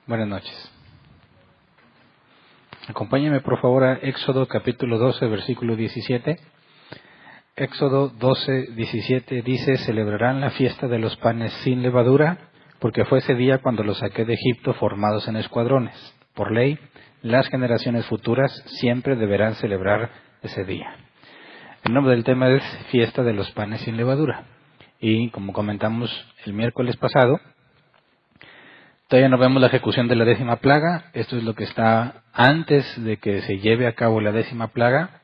Buenas noches. Acompáñenme por favor a Éxodo capítulo 12, versículo 17. Éxodo 12, 17 dice: celebrarán la fiesta de los panes sin levadura, porque fue ese día cuando los saqué de Egipto formados en escuadrones. Por ley, las generaciones futuras siempre deberán celebrar ese día. El nombre del tema es Fiesta de los panes sin levadura. Y como comentamos el miércoles pasado, todavía no vemos la ejecución de la 10ª plaga. Esto es lo que está antes de que se lleve a cabo la 10ª plaga.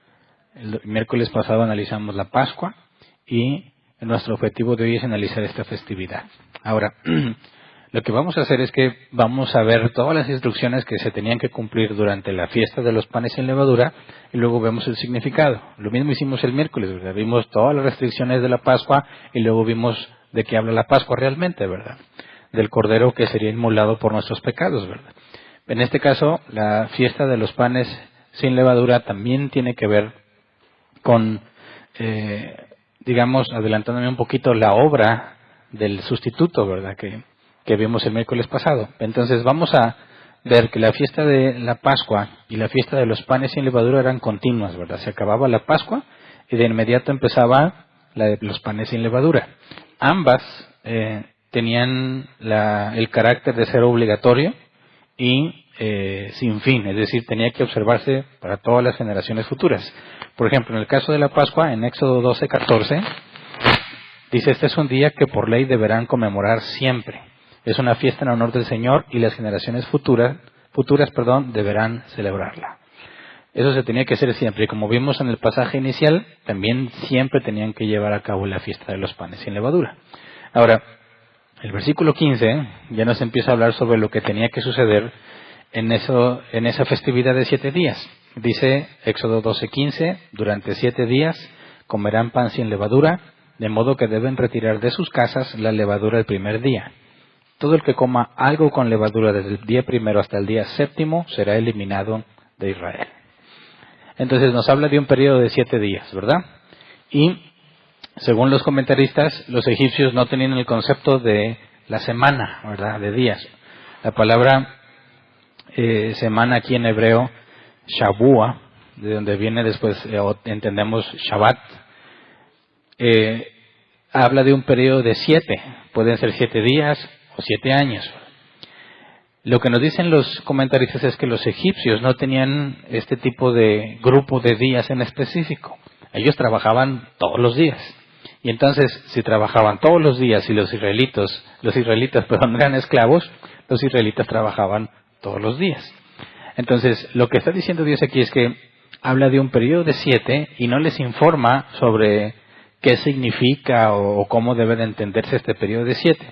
El miércoles pasado analizamos la Pascua y nuestro objetivo de hoy es analizar esta festividad. Ahora, lo que vamos a hacer es que vamos a ver todas las instrucciones que se tenían que cumplir durante la fiesta de los panes sin levadura y luego vemos el significado. Lo mismo hicimos el miércoles, ¿verdad? Vimos todas las restricciones de la Pascua y luego vimos de qué habla la Pascua realmente, ¿verdad? Del Cordero que sería inmolado por nuestros pecados, ¿verdad? En este caso, la fiesta de los panes sin levadura también tiene que ver con, digamos, adelantándome un poquito, la obra del sustituto, ¿verdad? Que vimos el miércoles pasado. Entonces vamos a ver que la fiesta de la Pascua y la fiesta de los panes sin levadura eran continuas, ¿verdad? Se acababa la Pascua y de inmediato empezaba la de los panes sin levadura. Ambas tenían el carácter de ser obligatorio y sin fin, es decir, tenía que observarse para todas las generaciones futuras. Por ejemplo, en el caso de la Pascua, en Éxodo 12:14, dice: este es un día que por ley deberán conmemorar siempre. Es una fiesta en honor del Señor y las generaciones futuras, deberán celebrarla. Eso se tenía que hacer siempre. Y como vimos en el pasaje inicial, también siempre tenían que llevar a cabo la fiesta de los panes sin levadura. Ahora, el versículo 15 ya nos empieza a hablar sobre lo que tenía que suceder en esa festividad de 7 días. Dice Éxodo 12:15: durante 7 días comerán pan sin levadura, de modo que deben retirar de sus casas la levadura el primer día. Todo el que coma algo con levadura desde el día primero hasta el día 7º será eliminado de Israel. Entonces nos habla de un periodo de 7 días, ¿verdad? Y según los comentaristas, los egipcios no tenían el concepto de la semana, ¿verdad? De días. La palabra semana aquí en hebreo, Shabua, de donde viene después, entendemos Shabbat, habla de un periodo de 7. Pueden ser 7 días o 7 años. Lo que nos dicen los comentaristas es que los egipcios no tenían este tipo de grupo de días en específico. Ellos trabajaban todos los días. Y entonces, si trabajaban todos los días y los israelitas, eran esclavos, los israelitas trabajaban todos los días. Entonces, lo que está diciendo Dios aquí es que habla de un periodo de 7 y no les informa sobre qué significa o cómo debe de entenderse este periodo de 7.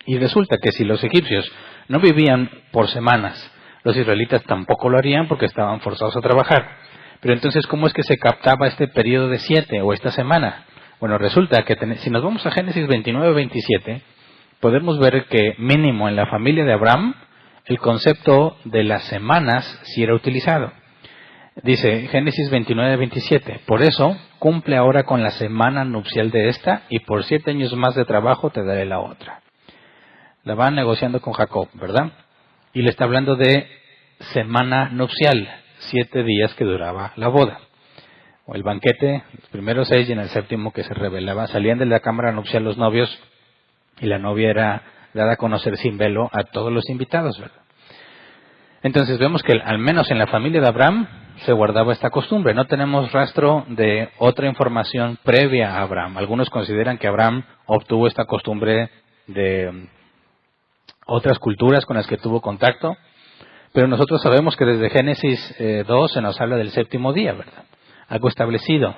Y resulta que si los egipcios no vivían por semanas, los israelitas tampoco lo harían porque estaban forzados a trabajar. Pero entonces, ¿cómo es que se captaba este periodo de 7 o esta semana? Bueno, resulta que si nos vamos a Génesis 29:27, podemos ver que mínimo en la familia de Abraham, el concepto de las semanas sí era utilizado. Dice Génesis 29:27: por eso cumple ahora con la semana nupcial de esta, y por 7 años más de trabajo te daré la otra. La van negociando con Jacob, ¿verdad? Y le está hablando de semana nupcial, 7 días que duraba la boda. O el banquete, los primeros 6 y en el 7º que se revelaba. Salían de la cámara nupcial los novios y la novia era dada a conocer sin velo a todos los invitados, ¿verdad? Entonces vemos que al menos en la familia de Abraham se guardaba esta costumbre. No tenemos rastro de otra información previa a Abraham. Algunos consideran que Abraham obtuvo esta costumbre de otras culturas con las que tuvo contacto, pero nosotros sabemos que desde Génesis 2 se nos habla del 7º día, ¿verdad? Algo establecido.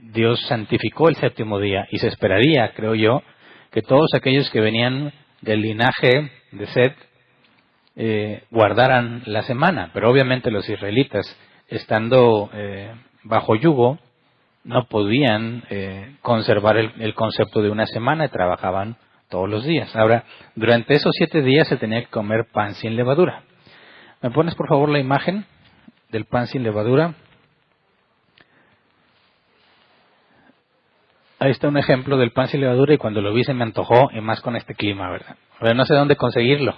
Dios santificó el 7º día y se esperaría, creo yo, que todos aquellos que venían del linaje de Set guardaran la semana, pero obviamente los israelitas, estando bajo yugo, no podían conservar el concepto de una semana y trabajaban todos los días. Ahora, durante esos 7 días se tenía que comer pan sin levadura. ¿Me pones por favor la imagen del pan sin levadura? Ahí está un ejemplo del pan sin levadura y cuando lo vi se me antojó, y más con este clima, ¿verdad? Pero no sé dónde conseguirlo.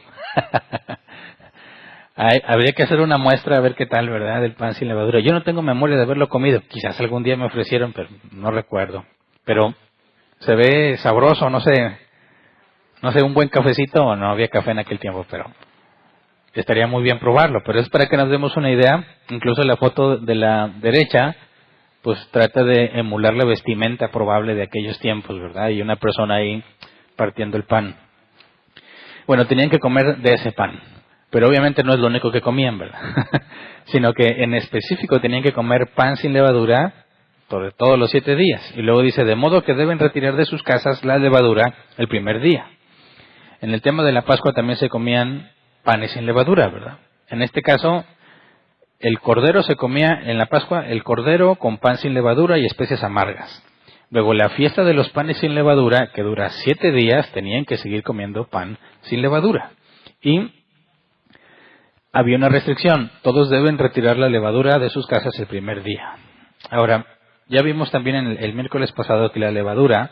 Habría que hacer una muestra a ver qué tal, ¿verdad? Del pan sin levadura. Yo no tengo memoria de haberlo comido. Quizás algún día me ofrecieron, pero no recuerdo. Pero se ve sabroso, no sé, un buen cafecito, o no había café en aquel tiempo, pero estaría muy bien probarlo. Pero es para que nos demos una idea. Incluso la foto de la derecha, pues trata de emular la vestimenta probable de aquellos tiempos, ¿verdad? Y una persona ahí partiendo el pan. Bueno, tenían que comer de ese pan. Pero obviamente no es lo único que comían, ¿verdad? Sino que en específico tenían que comer pan sin levadura todos los 7 días. Y luego dice, de modo que deben retirar de sus casas la levadura el primer día. En el tema de la Pascua también se comían panes sin levadura, ¿verdad? En este caso, el cordero se comía en la Pascua, el cordero con pan sin levadura y especias amargas. Luego la fiesta de los panes sin levadura, que dura 7 días, tenían que seguir comiendo pan sin levadura. Y había una restricción, todos deben retirar la levadura de sus casas el primer día. Ahora, ya vimos también el miércoles pasado que la levadura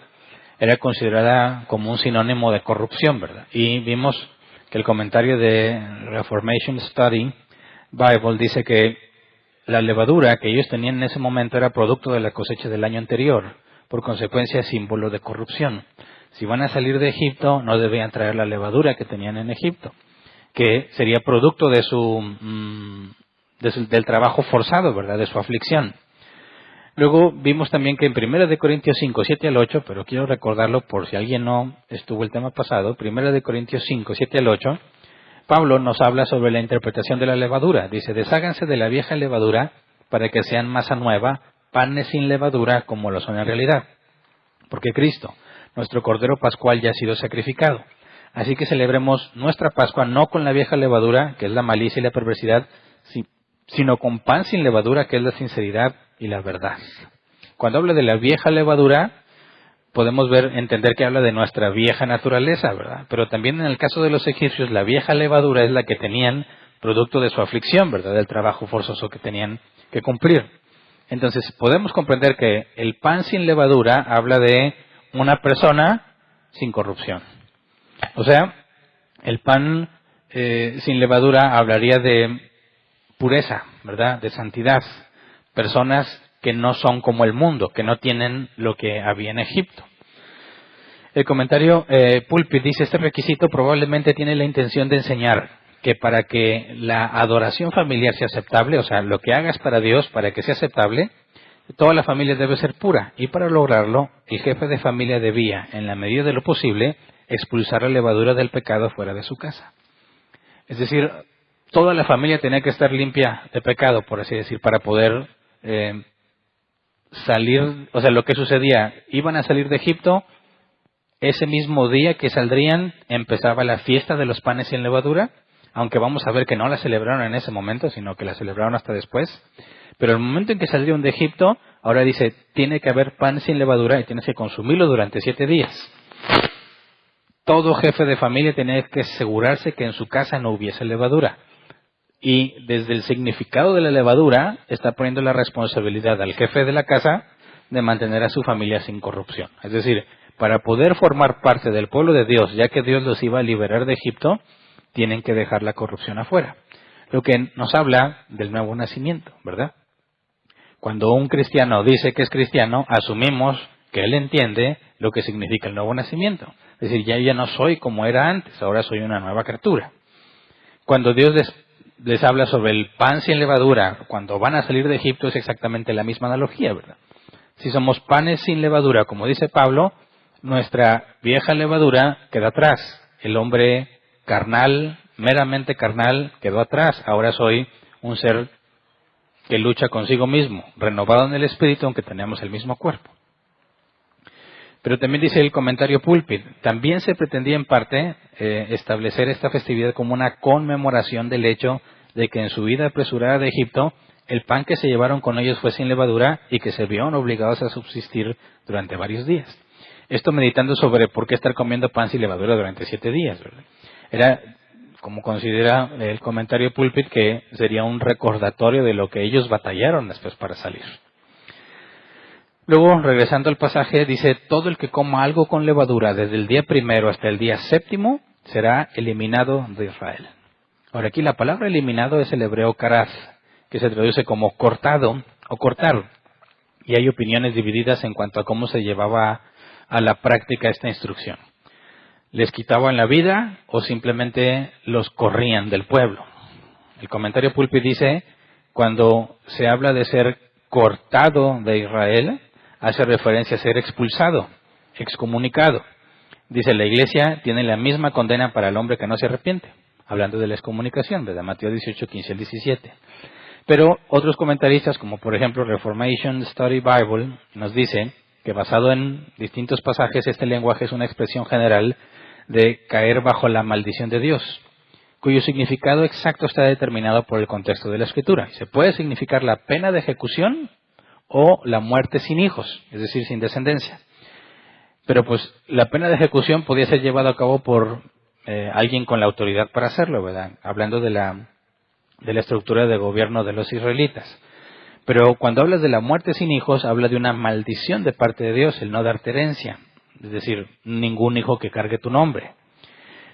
era considerada como un sinónimo de corrupción, ¿verdad? Y vimos que el comentario de Reformation Study Bible dice que la levadura que ellos tenían en ese momento era producto de la cosecha del año anterior, por consecuencia símbolo de corrupción. Si van a salir de Egipto, no debían traer la levadura que tenían en Egipto, que sería producto de del trabajo forzado, ¿verdad? De su aflicción. Luego vimos también que en 1 Corintios 5, 7 al 8, pero quiero recordarlo por si alguien no estuvo el tema pasado, 1 Corintios 5, 7 al 8, Pablo nos habla sobre la interpretación de la levadura. Dice, desháganse de la vieja levadura para que sean masa nueva, panes sin levadura como lo son en realidad. Porque Cristo, nuestro Cordero Pascual, ya ha sido sacrificado. Así que celebremos nuestra Pascua no con la vieja levadura, que es la malicia y la perversidad, sino con pan sin levadura, que es la sinceridad y la verdad. Cuando habla de la vieja levadura, podemos entender que habla de nuestra vieja naturaleza, ¿verdad? Pero también en el caso de los egipcios, la vieja levadura es la que tenían producto de su aflicción, ¿verdad? Del trabajo forzoso que tenían que cumplir. Entonces, podemos comprender que el pan sin levadura habla de una persona sin corrupción. O sea, el pan sin levadura hablaría de pureza, ¿verdad? De santidad. Personas que no son como el mundo, que no tienen lo que había en Egipto. El comentario Pulpit dice, este requisito probablemente tiene la intención de enseñar que para que la adoración familiar sea aceptable, o sea, lo que hagas para Dios, para que sea aceptable, toda la familia debe ser pura. Y para lograrlo, el jefe de familia debía, en la medida de lo posible, expulsar la levadura del pecado fuera de su casa. Es decir, toda la familia tenía que estar limpia de pecado, por así decir, para poder salir. O sea, lo que sucedía, iban a salir de Egipto, ese mismo día que saldrían empezaba la fiesta de los panes sin levadura, aunque vamos a ver que no la celebraron en ese momento, sino que la celebraron hasta después. Pero el momento en que salieron de Egipto, ahora dice, tiene que haber pan sin levadura y tienes que consumirlo durante 7 días. Todo jefe de familia tenía que asegurarse que en su casa no hubiese levadura. Y desde el significado de la levadura, está poniendo la responsabilidad al jefe de la casa de mantener a su familia sin corrupción. Es decir, para poder formar parte del pueblo de Dios, ya que Dios los iba a liberar de Egipto, tienen que dejar la corrupción afuera. Lo que nos habla del nuevo nacimiento, ¿verdad? Cuando un cristiano dice que es cristiano, asumimos que él entiende lo que significa el nuevo nacimiento. Es decir, ya no soy como era antes, ahora soy una nueva criatura. Cuando Dios les habla sobre el pan sin levadura, cuando van a salir de Egipto, es exactamente la misma analogía, ¿verdad? Si somos panes sin levadura, como dice Pablo, nuestra vieja levadura queda atrás. El hombre carnal, meramente carnal, quedó atrás. Ahora soy un ser que lucha consigo mismo, renovado en el espíritu, aunque tenemos el mismo cuerpo. Pero también dice el comentario Pulpit, también se pretendía en parte establecer esta festividad como una conmemoración del hecho de que en su vida apresurada de Egipto, el pan que se llevaron con ellos fue sin levadura y que se vieron obligados a subsistir durante varios días. Esto meditando sobre por qué estar comiendo pan sin levadura durante 7 días, ¿verdad? Era, como considera el comentario Pulpit, que sería un recordatorio de lo que ellos batallaron después para salir. Luego, regresando al pasaje, dice, todo el que coma algo con levadura desde el día 1 hasta el día 7, será eliminado de Israel. Ahora aquí la palabra eliminado es el hebreo karaz, que se traduce como cortado o cortar. Y hay opiniones divididas en cuanto a cómo se llevaba a la práctica esta instrucción. ¿Les quitaban la vida o simplemente los corrían del pueblo? El comentario Pulpit dice, cuando se habla de ser cortado de Israel, hace referencia a ser expulsado, excomunicado. Dice, la iglesia tiene la misma condena para el hombre que no se arrepiente, hablando de la excomunicación, desde Mateo 18, 15 al 17. Pero otros comentaristas, como por ejemplo Reformation Study Bible, nos dice que basado en distintos pasajes, este lenguaje es una expresión general de caer bajo la maldición de Dios, cuyo significado exacto está determinado por el contexto de la Escritura. Se puede significar la pena de ejecución o la muerte sin hijos, es decir, sin descendencia. Pero pues la pena de ejecución podía ser llevada a cabo por alguien con la autoridad para hacerlo, ¿verdad? Hablando de la estructura de gobierno de los israelitas. Pero cuando hablas de la muerte sin hijos, habla de una maldición de parte de Dios, el no darte herencia. Es decir, ningún hijo que cargue tu nombre.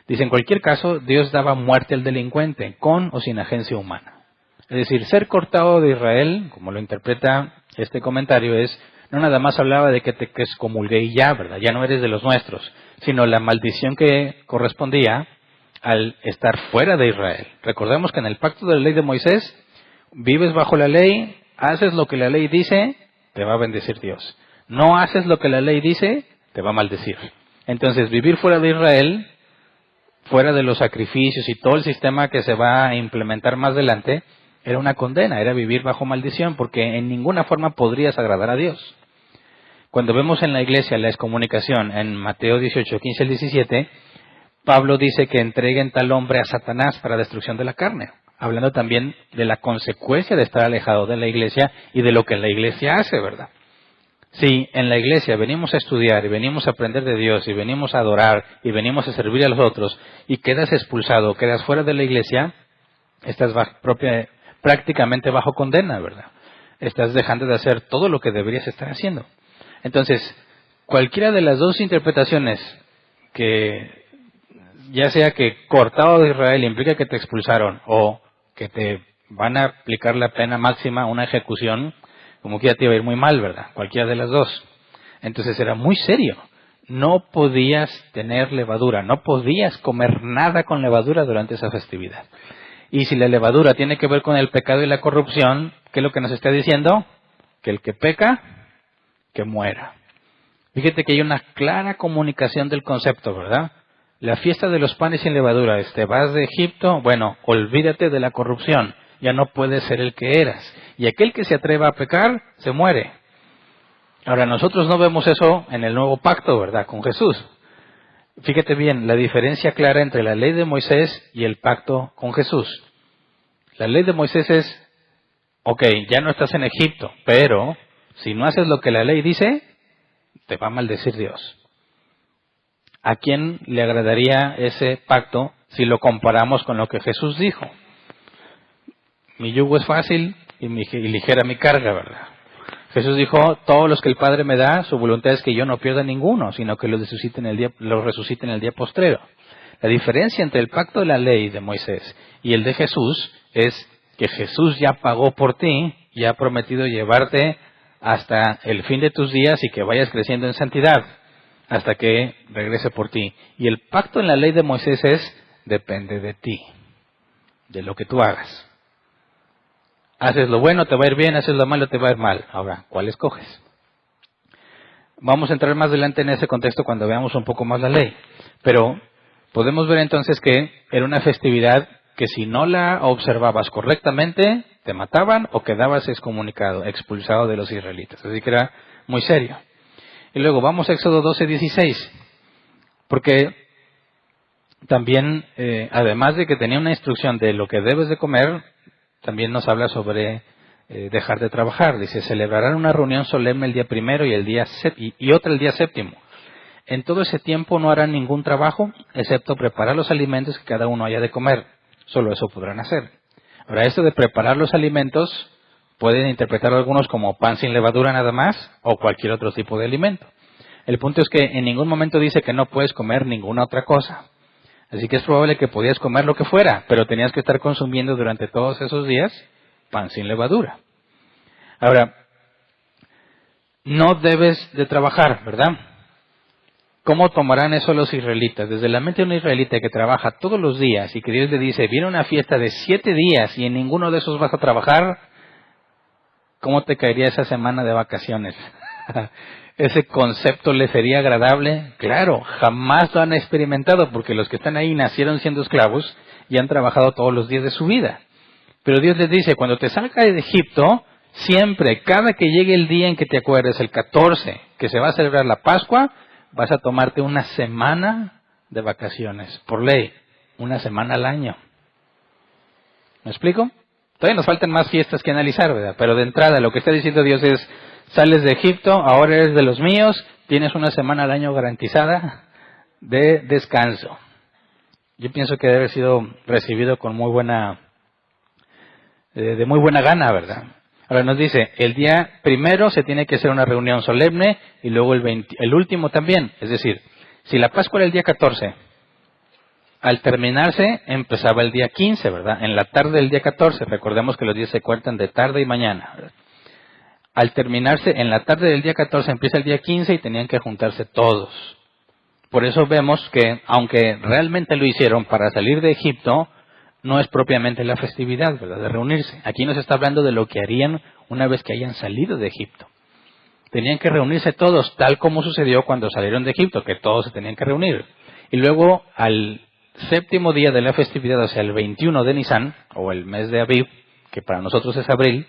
Dice, en cualquier caso, Dios daba muerte al delincuente, con o sin agencia humana. Es decir, ser cortado de Israel, como lo interpreta este comentario, es, no nada más hablaba de que te excomulgué y ya, ¿verdad? Ya no eres de los nuestros, sino la maldición que correspondía al estar fuera de Israel. Recordemos que en el pacto de la ley de Moisés, vives bajo la ley, haces lo que la ley dice, te va a bendecir Dios. No haces lo que la ley dice, te va a maldecir. Entonces, vivir fuera de Israel, fuera de los sacrificios y todo el sistema que se va a implementar más adelante, era una condena, era vivir bajo maldición, porque en ninguna forma podrías agradar a Dios. Cuando vemos en la iglesia la excomunicación, en Mateo 18, 15 al 17, Pablo dice que entreguen tal hombre a Satanás para destrucción de la carne, hablando también de la consecuencia de estar alejado de la iglesia y de lo que la iglesia hace, ¿verdad? Si en la iglesia venimos a estudiar y venimos a aprender de Dios y venimos a adorar y venimos a servir a los otros y quedas expulsado, quedas fuera de la iglesia, estás prácticamente bajo condena, ¿verdad? Estás dejando de hacer todo lo que deberías estar haciendo. Entonces, cualquiera de las dos interpretaciones, que ya sea que cortado de Israel implica que te expulsaron o que te van a aplicar la pena máxima, una ejecución, como que ya te iba a ir muy mal, ¿verdad? Cualquiera de las dos. Entonces era muy serio. No podías tener levadura, no podías comer nada con levadura durante esa festividad. Y si la levadura tiene que ver con el pecado y la corrupción, ¿qué es lo que nos está diciendo? Que el que peca, que muera. Fíjate que hay una clara comunicación del concepto, ¿verdad? La fiesta de los panes sin levadura, vas de Egipto, bueno, olvídate de la corrupción, ya no puedes ser el que eras. Y aquel que se atreva a pecar, se muere. Ahora, nosotros no vemos eso en el nuevo pacto, ¿verdad? Con Jesús. Fíjate bien, la diferencia clara entre la ley de Moisés y el pacto con Jesús. La ley de Moisés es, ok, ya no estás en Egipto, pero si no haces lo que la ley dice, te va a maldecir Dios. ¿A quién le agradaría ese pacto si lo comparamos con lo que Jesús dijo? Mi yugo es fácil y ligera mi carga, ¿verdad? Jesús dijo, todos los que el Padre me da, su voluntad es que yo no pierda ninguno, sino que los resucite en el día postrero. La diferencia entre el pacto de la ley de Moisés y el de Jesús es que Jesús ya pagó por ti y ha prometido llevarte hasta el fin de tus días y que vayas creciendo en santidad hasta que regrese por ti. Y el pacto en la ley de Moisés depende de ti, de lo que tú hagas. Haces lo bueno, te va a ir bien, haces lo malo, te va a ir mal. Ahora, ¿cuál escoges? Vamos a entrar más adelante en ese contexto cuando veamos un poco más la ley. Pero podemos ver entonces que era una festividad que si no la observabas correctamente, te mataban o quedabas excomunicado, expulsado de los israelitas. Así que era muy serio. Y luego vamos a Éxodo 12:16. Porque también, además de que tenía una instrucción de lo que debes de comer, también nos habla sobre dejar de trabajar. Dice, celebrarán una reunión solemne el día primero y otra el día séptimo. En todo ese tiempo no harán ningún trabajo, excepto preparar los alimentos que cada uno haya de comer. Solo eso podrán hacer. Ahora, esto de preparar los alimentos, pueden interpretarlo algunos como pan sin levadura nada más, o cualquier otro tipo de alimento. El punto es que en ningún momento dice que no puedes comer ninguna otra cosa. Así que es probable que podías comer lo que fuera, pero tenías que estar consumiendo durante todos esos días pan sin levadura. Ahora, no debes de trabajar, ¿verdad? ¿Cómo tomarán eso los israelitas? Desde la mente de un israelita que trabaja todos los días y que Dios le dice, viene una fiesta de 7 días y en ninguno de esos vas a trabajar, ¿cómo te caería esa semana de vacaciones? ¿Ese concepto les sería agradable? Claro, jamás lo han experimentado porque los que están ahí nacieron siendo esclavos y han trabajado todos los días de su vida. Pero Dios les dice, cuando te salgas de Egipto, siempre, cada que llegue el día en que te acuerdes, el 14, que se va a celebrar la Pascua, vas a tomarte una semana de vacaciones, por ley, una semana al año. ¿Me explico? Todavía nos faltan más fiestas que analizar, ¿verdad? Pero de entrada lo que está diciendo Dios es, sales de Egipto, ahora eres de los míos, tienes una semana al año garantizada de descanso. Yo pienso que debe haber sido recibido con muy buena, de muy buena gana, ¿verdad? Ahora nos dice, el día primero se tiene que hacer una reunión solemne y luego el último también. Es decir, si la Pascua era el día 14, al terminarse empezaba el día 15, ¿verdad? En la tarde del día 14, recordemos que los días se cuentan de tarde y mañana, ¿verdad? Al terminarse, en la tarde del día 14 empieza el día 15 y tenían que juntarse todos. Por eso vemos que, aunque realmente lo hicieron para salir de Egipto, no es propiamente la festividad, ¿verdad?, de reunirse. Aquí nos está hablando de lo que harían una vez que hayan salido de Egipto. Tenían que reunirse todos, tal como sucedió cuando salieron de Egipto, que todos se tenían que reunir. Y luego, al séptimo día de la festividad, o sea, el 21 de Nisan, o el mes de Aviv, que para nosotros es abril,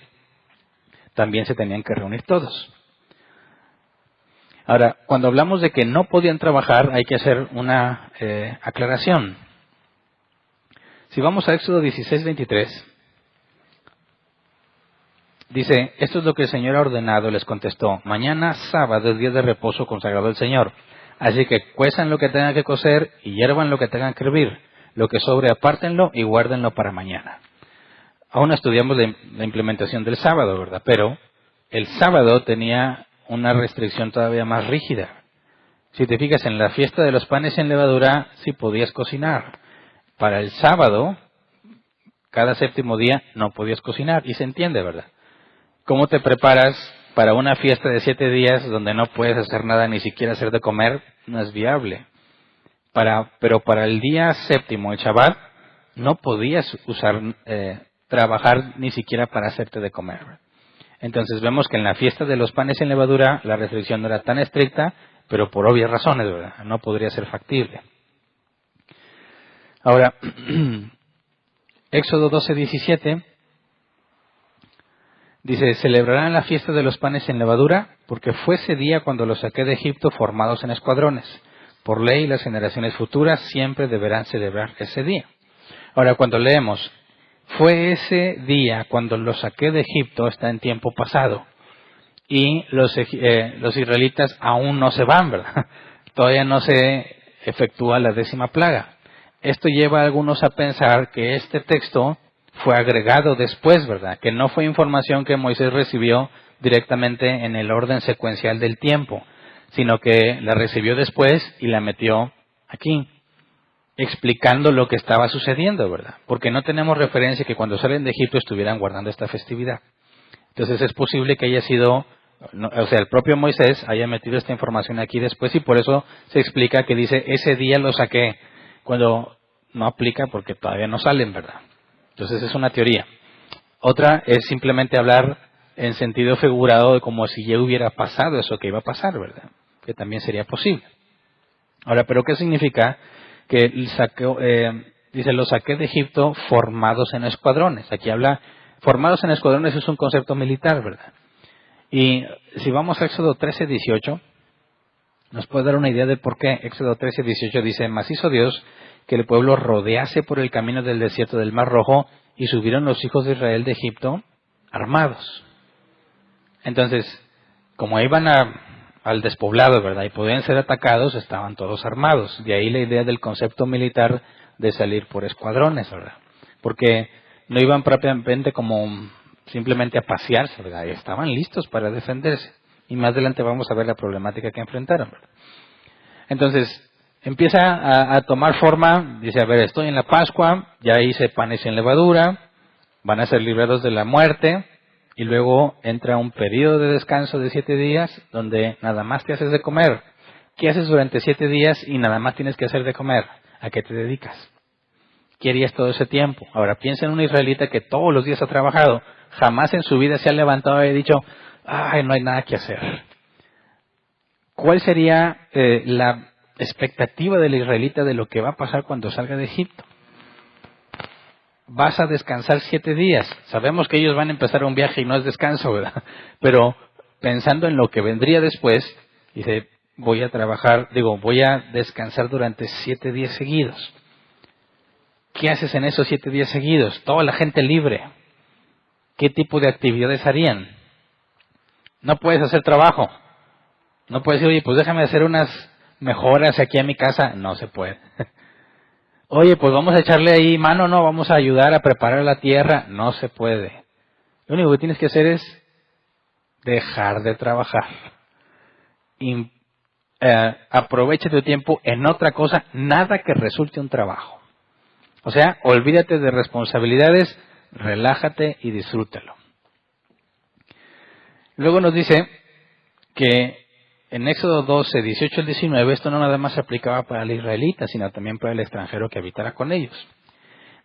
también se tenían que reunir todos. Ahora, cuando hablamos de que no podían trabajar, hay que hacer una aclaración. Si vamos a Éxodo 16:23, dice, esto es lo que el Señor ha ordenado, les contestó, mañana sábado es día de reposo consagrado al Señor, así que cuezan lo que tengan que cocer y hiervan lo que tengan que hervir, lo que sobre apártenlo y guárdenlo para mañana. Aún estudiamos la implementación del sábado, ¿verdad? Pero el sábado tenía una restricción todavía más rígida. Si te fijas, en la fiesta de los panes sin levadura sí podías cocinar. Para el sábado, cada séptimo día, no podías cocinar. Y se entiende, ¿verdad? ¿Cómo te preparas para una fiesta de 7 días donde no puedes hacer nada, ni siquiera hacer de comer? No es viable. Pero para el día séptimo, el Shabbat, no podías trabajar ni siquiera para hacerte de comer. Entonces vemos que en la fiesta de los panes sin levadura la restricción no era tan estricta, pero por obvias razones, ¿verdad? No podría ser factible. Ahora, Éxodo 12:17 dice, celebrarán la fiesta de los panes sin levadura, porque fue ese día cuando los saqué de Egipto formados en escuadrones. Por ley, las generaciones futuras siempre deberán celebrar ese día. Ahora, cuando leemos, fue ese día cuando los saqué de Egipto, está en tiempo pasado. Y los israelitas aún no se van, ¿verdad? Todavía no se efectúa la 10ª plaga. Esto lleva a algunos a pensar que este texto fue agregado después, ¿verdad? Que no fue información que Moisés recibió directamente en el orden secuencial del tiempo, sino que la recibió después y la metió aquí, explicando lo que estaba sucediendo, ¿verdad? Porque no tenemos referencia que cuando salen de Egipto estuvieran guardando esta festividad. Entonces es posible que haya sido, el propio Moisés haya metido esta información aquí después y por eso se explica que dice, ese día lo saqué, cuando no aplica porque todavía no salen, ¿verdad? Entonces es una teoría. Otra es simplemente hablar en sentido figurado de como si ya hubiera pasado eso que iba a pasar, ¿verdad? Que también sería posible. Ahora, ¿pero qué significa? Que dice, los saqué de Egipto formados en escuadrones. Aquí habla, formados en escuadrones es un concepto militar, ¿verdad? Y si vamos a Éxodo 13:18, nos puede dar una idea de por qué. Éxodo 13:18 dice, mas hizo Dios que el pueblo rodease por el camino del desierto del Mar Rojo y subieron los hijos de Israel de Egipto armados. Entonces, como iban al despoblado, ¿verdad? Y podían ser atacados, estaban todos armados. De ahí la idea del concepto militar de salir por escuadrones, ¿verdad? Porque no iban propiamente como simplemente a pasearse, ¿verdad? Y estaban listos para defenderse. Y más adelante vamos a ver la problemática que enfrentaron, ¿verdad? Entonces, empieza a tomar forma, dice, a ver, estoy en la Pascua, ya hice panes sin levadura, van a ser librados de la muerte, y luego entra un periodo de descanso de 7 días, donde nada más te haces de comer. ¿Qué haces durante 7 días y nada más tienes que hacer de comer? ¿A qué te dedicas? ¿Qué harías todo ese tiempo? Ahora piensa en un israelita que todos los días ha trabajado, jamás en su vida se ha levantado y ha dicho, ay, no hay nada que hacer. ¿Cuál sería la expectativa del israelita de lo que va a pasar cuando salga de Egipto? Vas a descansar 7 días. Sabemos que ellos van a empezar un viaje y no es descanso, ¿verdad? Pero pensando en lo que vendría después, dice, voy a descansar durante 7 días seguidos. ¿Qué haces en esos 7 días seguidos? Toda la gente libre. ¿Qué tipo de actividades harían? No puedes hacer trabajo. No puedes decir, oye, pues déjame hacer unas mejoras aquí en mi casa. No se puede. Oye, pues vamos a echarle ahí mano, no, vamos a ayudar a preparar la tierra. No se puede. Lo único que tienes que hacer es dejar de trabajar. Aprovecha tu tiempo en otra cosa, nada que resulte un trabajo. O sea, olvídate de responsabilidades, relájate y disfrútalo. Luego nos dice que en Éxodo 12, 18 al 19, esto no nada más se aplicaba para el israelita, sino también para el extranjero que habitara con ellos.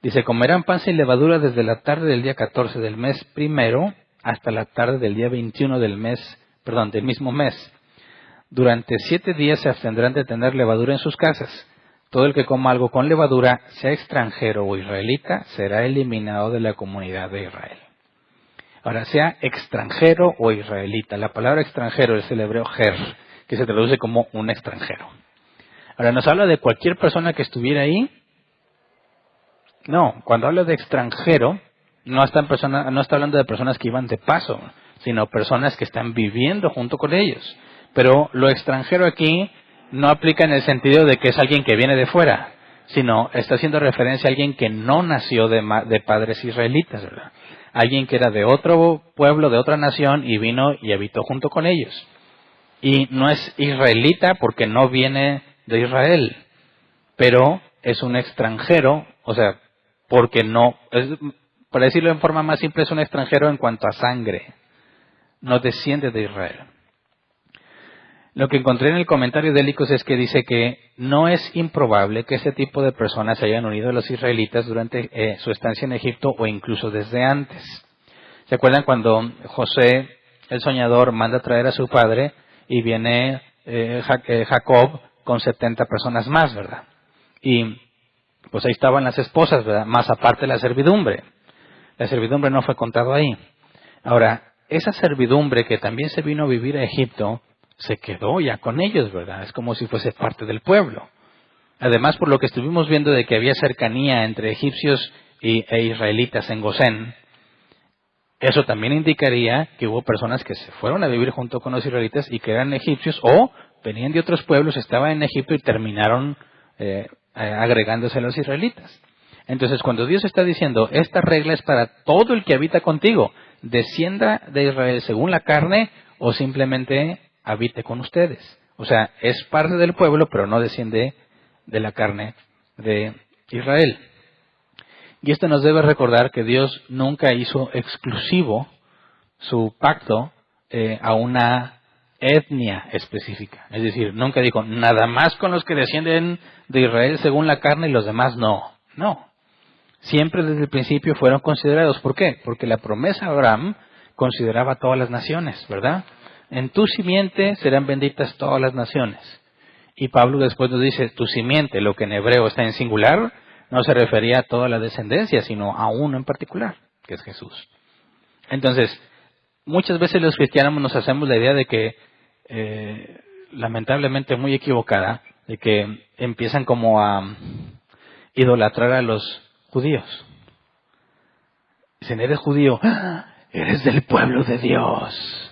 Dice, comerán pan sin levadura desde la tarde del día 14 del mes primero hasta la tarde del día 21 del mismo mes. Durante 7 días se abstendrán de tener levadura en sus casas. Todo el que coma algo con levadura, sea extranjero o israelita, será eliminado de la comunidad de Israel. Ahora, sea extranjero o israelita. La palabra extranjero es el hebreo ger, que se traduce como un extranjero. Ahora, ¿nos habla de cualquier persona que estuviera ahí? No, cuando habla de extranjero, no está hablando de personas que iban de paso, sino personas que están viviendo junto con ellos. Pero lo extranjero aquí no aplica en el sentido de que es alguien que viene de fuera, sino está haciendo referencia a alguien que no nació de padres israelitas, ¿verdad? Alguien que era de otro pueblo, de otra nación, y vino y habitó junto con ellos. Y no es israelita porque no viene de Israel, pero es un extranjero, o sea, porque no, para decirlo en forma más simple, es un extranjero en cuanto a sangre, no desciende de Israel. Lo que encontré en el comentario de Helicos es que dice que no es improbable que este tipo de personas se hayan unido a los israelitas durante su estancia en Egipto o incluso desde antes. ¿Se acuerdan cuando José, el soñador, manda a traer a su padre y viene Jacob con 70 personas más, ¿verdad? Y pues ahí estaban las esposas, ¿verdad? Más aparte la servidumbre. La servidumbre no fue contado ahí. Ahora, esa servidumbre que también se vino a vivir a Egipto, se quedó ya con ellos, ¿verdad? Es como si fuese parte del pueblo. Además, por lo que estuvimos viendo de que había cercanía entre egipcios e israelitas en Gosén, eso también indicaría que hubo personas que se fueron a vivir junto con los israelitas y que eran egipcios o venían de otros pueblos, estaban en Egipto y terminaron agregándose a los israelitas. Entonces, cuando Dios está diciendo, esta regla es para todo el que habita contigo, descienda de Israel según la carne o simplemente habite con ustedes. O sea, es parte del pueblo, pero no desciende de la carne de Israel. Y esto nos debe recordar que Dios nunca hizo exclusivo su pacto a una etnia específica. Es decir, nunca dijo, nada más con los que descienden de Israel según la carne y los demás no. No. Siempre desde el principio fueron considerados. ¿Por qué? Porque la promesa a Abraham consideraba a todas las naciones, ¿verdad? En tu simiente serán benditas todas las naciones. Y Pablo después nos dice, tu simiente, lo que en hebreo está en singular, no se refería a toda la descendencia, sino a uno en particular, que es Jesús. Entonces, muchas veces los cristianos nos hacemos la idea de que, lamentablemente muy equivocada, de que empiezan como a idolatrar a los judíos. Dicen, eres judío, ¡ah! Eres del pueblo de Dios.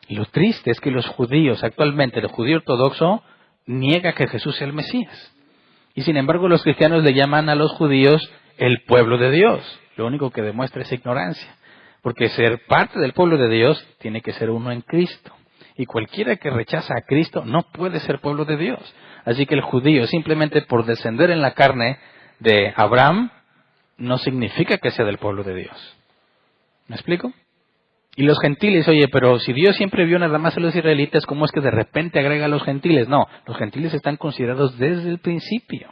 Y lo triste es que los judíos, actualmente el judío ortodoxo, niega que Jesús sea el Mesías. Y sin embargo los cristianos le llaman a los judíos el pueblo de Dios. Lo único que demuestra es ignorancia. Porque ser parte del pueblo de Dios tiene que ser uno en Cristo. Y cualquiera que rechaza a Cristo no puede ser pueblo de Dios. Así que el judío, simplemente por descender en la carne de Abraham, no significa que sea del pueblo de Dios. ¿Me explico? Y los gentiles, oye, pero si Dios siempre vio nada más a los israelitas, ¿cómo es que de repente agrega a los gentiles? No, los gentiles están considerados desde el principio.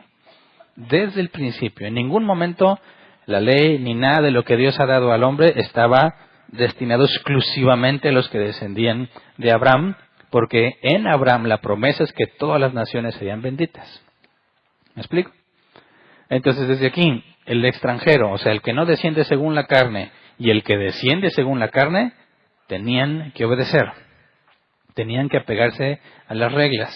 Desde el principio. En ningún momento la ley ni nada de lo que Dios ha dado al hombre estaba destinado exclusivamente a los que descendían de Abraham, porque en Abraham la promesa es que todas las naciones serían benditas. ¿Me explico? Entonces desde aquí, el extranjero, o sea, el que no desciende según la carne y el que desciende según la carne, tenían que obedecer. Tenían que apegarse a las reglas.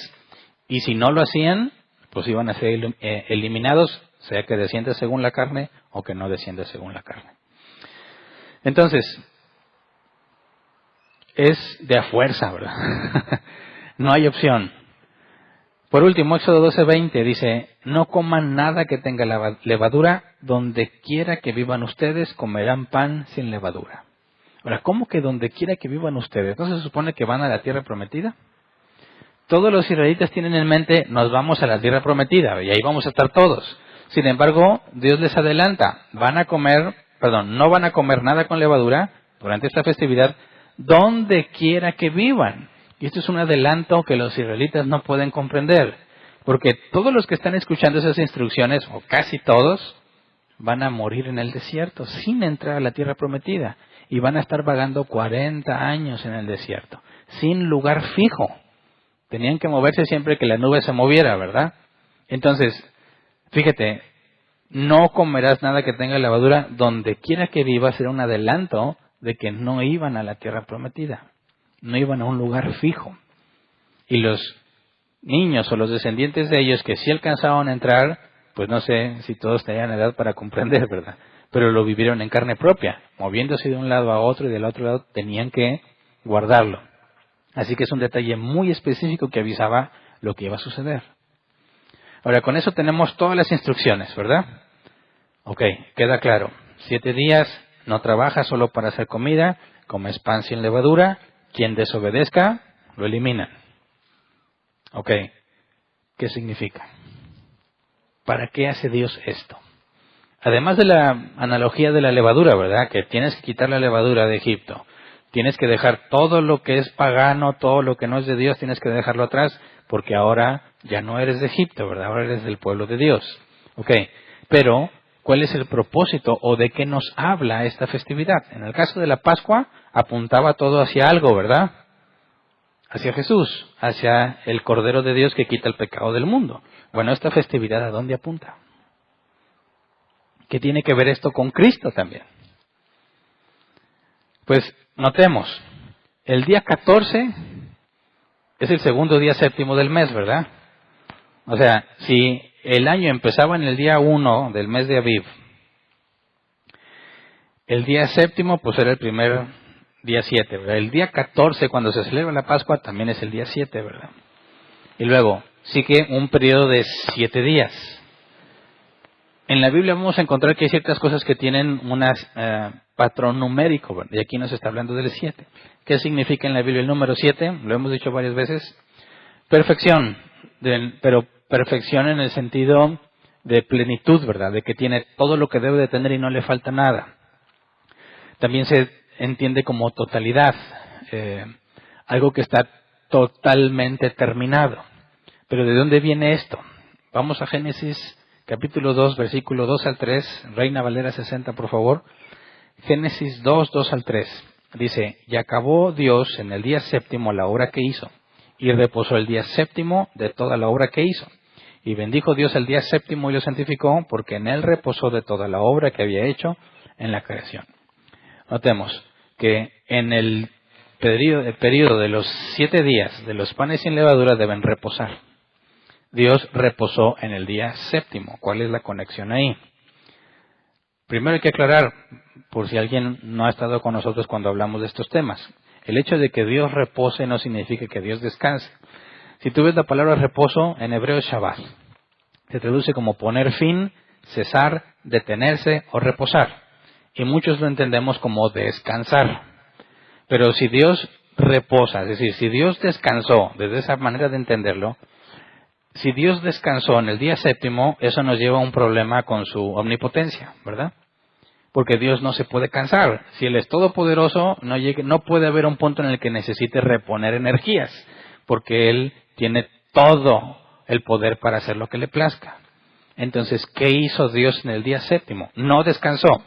Y si no lo hacían, pues iban a ser eliminados, sea que desciende según la carne o que no desciende según la carne. Entonces, es de a fuerza, ¿verdad? No hay opción. Por último, Éxodo 12:20 dice, no coman nada que tenga levadura, donde quiera que vivan ustedes comerán pan sin levadura. Ahora, ¿cómo que donde quiera que vivan ustedes? ¿No se supone que van a la tierra prometida? Todos los israelitas tienen en mente, nos vamos a la tierra prometida y ahí vamos a estar todos. Sin embargo, Dios les adelanta, no van a comer nada con levadura durante esta festividad, donde quiera que vivan. Y esto es un adelanto que los israelitas no pueden comprender, porque todos los que están escuchando esas instrucciones, o casi todos, van a morir en el desierto, sin entrar a la tierra prometida, y van a estar vagando 40 años en el desierto, sin lugar fijo. Tenían que moverse siempre que la nube se moviera, ¿verdad? Entonces, fíjate, no comerás nada que tenga levadura, donde quiera que vivas, era un adelanto de que no iban a la tierra prometida. No iban a un lugar fijo. Y los niños o los descendientes de ellos que sí alcanzaban a entrar, pues no sé si todos tenían edad para comprender, ¿verdad? Pero lo vivieron en carne propia, moviéndose de un lado a otro y del otro lado tenían que guardarlo. Así que es un detalle muy específico que avisaba lo que iba a suceder. Ahora, con eso tenemos todas las instrucciones, ¿verdad? Ok, queda claro. 7 días, no trabaja solo para hacer comida, comes pan sin levadura. Quien desobedezca, lo eliminan. Ok, ¿qué significa? ¿Para qué hace Dios esto? Además de la analogía de la levadura, ¿verdad? Que tienes que quitar la levadura de Egipto. Tienes que dejar todo lo que es pagano, todo lo que no es de Dios, tienes que dejarlo atrás, porque ahora ya no eres de Egipto, ¿verdad? Ahora eres del pueblo de Dios. Ok, pero ¿cuál es el propósito o de qué nos habla esta festividad? En el caso de la Pascua, apuntaba todo hacia algo, ¿verdad? Hacia Jesús, hacia el Cordero de Dios que quita el pecado del mundo. Bueno, esta festividad, ¿a dónde apunta? ¿Qué tiene que ver esto con Cristo también? Pues notemos, el día 14 es el segundo día séptimo del mes, ¿verdad? O sea, si el año empezaba en el día 1 del mes de Aviv, el día séptimo pues era el primer día 7, ¿verdad? El día 14 cuando se celebra la Pascua también es el día 7, ¿verdad? Y luego sigue un periodo de 7 días. En la Biblia vamos a encontrar que hay ciertas cosas que tienen un patrón numérico, ¿verdad? Y aquí nos está hablando del 7. ¿Qué significa en la Biblia el número 7? Lo hemos dicho varias veces. Perfección, pero perfección en el sentido de plenitud, ¿verdad? De que tiene todo lo que debe de tener y no le falta nada. También se entiende como totalidad, algo que está totalmente terminado. Pero ¿de dónde viene esto? Vamos a Génesis capítulo 2, versículo 2 al 3, Reina Valera 60, por favor. Génesis 2, 2 al 3. Dice, y acabó Dios en el día séptimo la obra que hizo, y reposó el día séptimo de toda la obra que hizo. Y bendijo Dios el día séptimo y lo santificó, porque en él reposó de toda la obra que había hecho en la creación. Notemos que en el periodo de los 7 días de los panes sin levadura deben reposar. Dios reposó en el día séptimo. ¿Cuál es la conexión ahí? Primero hay que aclarar, por si alguien no ha estado con nosotros cuando hablamos de estos temas. El hecho de que Dios repose no significa que Dios descanse. Si tú ves la palabra reposo, en hebreo es Shabbat. Se traduce como poner fin, cesar, detenerse o reposar. Y muchos lo entendemos como descansar. Pero si Dios reposa, es decir, si Dios descansó, desde esa manera de entenderlo, si Dios descansó en el día séptimo, eso nos lleva a un problema con su omnipotencia, ¿verdad? Porque Dios no se puede cansar. Si Él es todopoderoso, no puede haber un punto en el que necesite reponer energías, porque Él tiene todo el poder para hacer lo que le plazca. Entonces, ¿qué hizo Dios en el día séptimo? No descansó.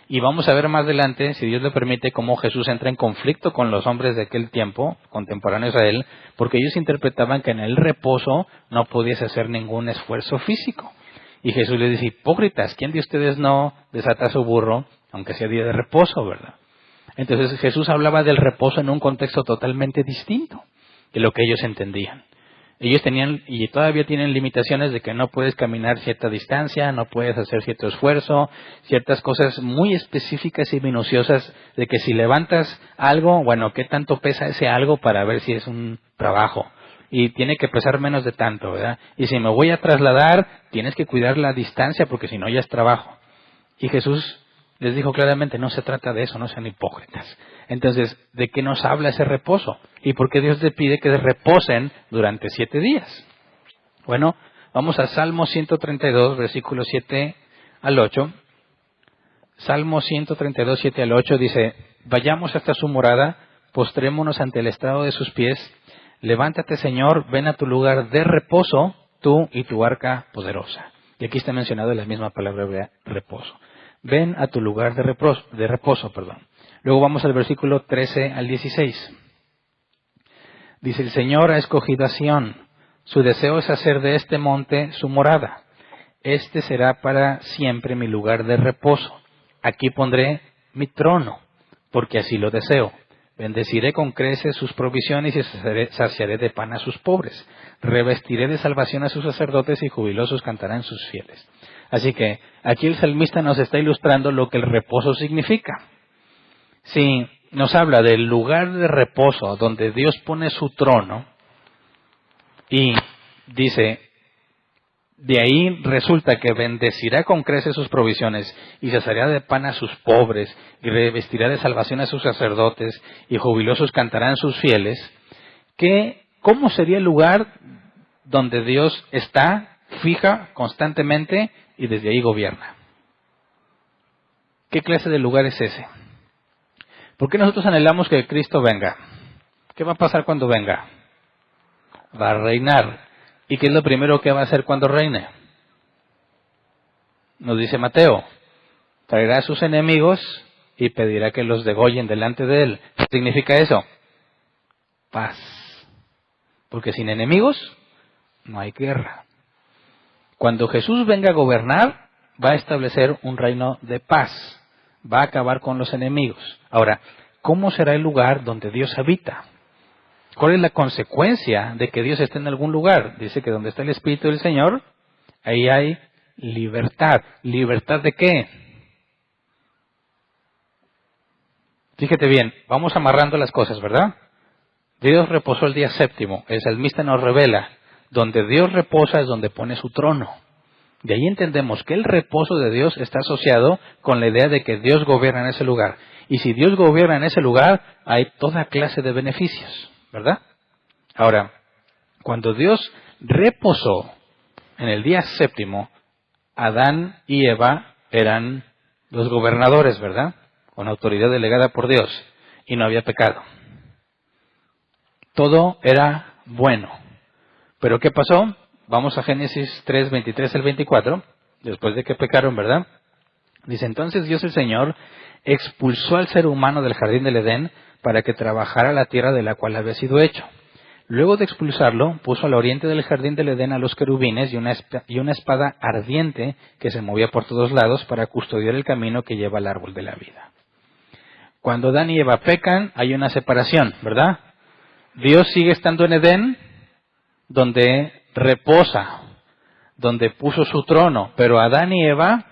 Y vamos a ver más adelante, si Dios le permite, cómo Jesús entra en conflicto con los hombres de aquel tiempo, contemporáneos a Él, porque ellos interpretaban que en el reposo no podías hacer ningún esfuerzo físico. Y Jesús les dice, hipócritas, ¿quién de ustedes no desata su burro, aunque sea día de reposo, verdad? Entonces Jesús hablaba del reposo en un contexto totalmente distinto de lo que ellos entendían. Ellos tenían y todavía tienen limitaciones de que no puedes caminar cierta distancia, no puedes hacer cierto esfuerzo, ciertas cosas muy específicas y minuciosas de que si levantas algo, bueno, ¿qué tanto pesa ese algo para ver si es un trabajo? Y tiene que pesar menos de tanto, ¿verdad? Y si me voy a trasladar, tienes que cuidar la distancia porque si no ya es trabajo. Y Jesús les dijo claramente, no se trata de eso, no sean hipócritas. Entonces, ¿de qué nos habla ese reposo? ¿Y por qué Dios le pide que reposen durante 7 días? Bueno, vamos a Salmo 132, versículos 7 al 8. Salmo 132, 7 al 8 dice, vayamos hasta su morada, postrémonos ante el estrado de sus pies. Levántate, Señor, ven a tu lugar de reposo, tú y tu arca poderosa. Y aquí está mencionado la misma palabra hebrea, reposo. Ven a tu lugar de reposo. Luego vamos al versículo 13 al 16. Dice, el Señor ha escogido a Sión. Su deseo es hacer de este monte su morada. Este será para siempre mi lugar de reposo. Aquí pondré mi trono, porque así lo deseo. Bendeciré con creces sus provisiones y saciaré de pan a sus pobres. Revestiré de salvación a sus sacerdotes y jubilosos cantarán sus fieles. Así que aquí el salmista nos está ilustrando lo que el reposo significa. Si nos habla del lugar de reposo donde Dios pone su trono y dice, de ahí resulta que bendecirá con creces sus provisiones y saciará de pan a sus pobres y revestirá de salvación a sus sacerdotes y jubilosos cantarán sus fieles, ¿cómo sería el lugar donde Dios está, fija constantemente y desde ahí gobierna? ¿Qué clase de lugar es ese? ¿Por qué nosotros anhelamos que Cristo venga? ¿Qué va a pasar cuando venga? Va a reinar. ¿Y qué es lo primero que va a hacer cuando reine? Nos dice Mateo, traerá a sus enemigos y pedirá que los degollen delante de él. ¿Qué significa eso? Paz. Porque sin enemigos no hay guerra. Cuando Jesús venga a gobernar, va a establecer un reino de paz. Va a acabar con los enemigos. Ahora, ¿cómo será el lugar donde Dios habita? ¿Cuál es la consecuencia de que Dios esté en algún lugar? Dice que donde está el Espíritu del Señor, ahí hay libertad. ¿Libertad de qué? Fíjate bien, vamos amarrando las cosas, ¿verdad? Dios reposó el día séptimo. El salmista nos revela, donde Dios reposa es donde pone su trono. De ahí entendemos que el reposo de Dios está asociado con la idea de que Dios gobierna en ese lugar. Y si Dios gobierna en ese lugar, hay toda clase de beneficios, ¿verdad? Ahora, cuando Dios reposó en el día séptimo, Adán y Eva eran los gobernadores, ¿verdad? Con autoridad delegada por Dios. Y no había pecado. Todo era bueno. ¿Pero qué pasó? Vamos a Génesis 3, 23 al 24, después de que pecaron, ¿verdad? Dice, entonces Dios el Señor expulsó al ser humano del jardín del Edén para que trabajara la tierra de la cual había sido hecho. Luego de expulsarlo, puso al oriente del jardín del Edén a los querubines y una espada ardiente que se movía por todos lados para custodiar el camino que lleva al árbol de la vida. Cuando Adán y Eva pecan, hay una separación, ¿verdad? Dios sigue estando en Edén, donde reposa, donde puso su trono, pero Adán y Eva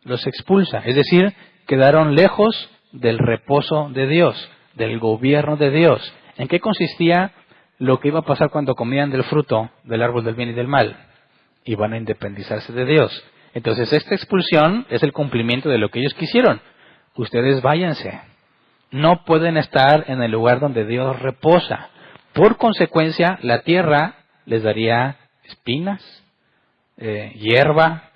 los expulsa, es decir, quedaron lejos del reposo de Dios, del gobierno de Dios. ¿En qué consistía lo que iba a pasar cuando comían del fruto del árbol del bien y del mal? Iban a independizarse de Dios. Entonces esta expulsión es el cumplimiento de lo que ellos quisieron. Ustedes váyanse. No pueden estar en el lugar donde Dios reposa. Por consecuencia, la tierra les daría espinas, hierba,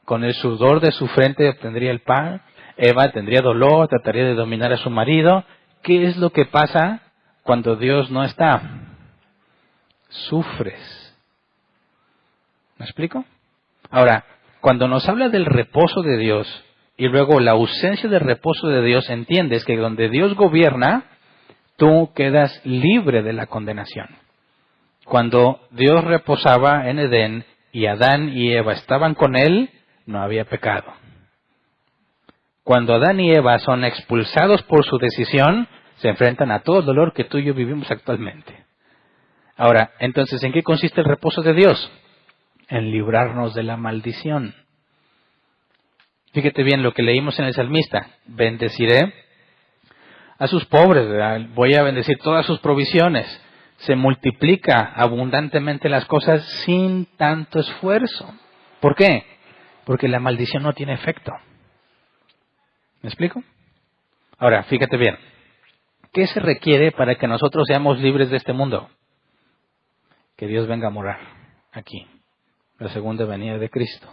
con el sudor de su frente obtendría el pan. Eva tendría dolor, trataría de dominar a su marido. ¿Qué es lo que pasa cuando Dios no está? Sufres. ¿Me explico? Ahora, cuando nos habla del reposo de Dios y luego la ausencia del reposo de Dios, entiendes que donde Dios gobierna, tú quedas libre de la condenación. Cuando Dios reposaba en Edén y Adán y Eva estaban con Él, no había pecado. Cuando Adán y Eva son expulsados por su decisión, se enfrentan a todo el dolor que tú y yo vivimos actualmente. Ahora, entonces, ¿en qué consiste el reposo de Dios? En librarnos de la maldición. Fíjate bien lo que leímos en el salmista. Bendeciré a sus pobres, ¿verdad? Voy a bendecir todas sus provisiones. Se multiplica abundantemente las cosas sin tanto esfuerzo. ¿Por qué? Porque la maldición no tiene efecto. ¿Me explico? Ahora, fíjate bien. ¿Qué se requiere para que nosotros seamos libres de este mundo? Que Dios venga a morar aquí. La segunda venida de Cristo.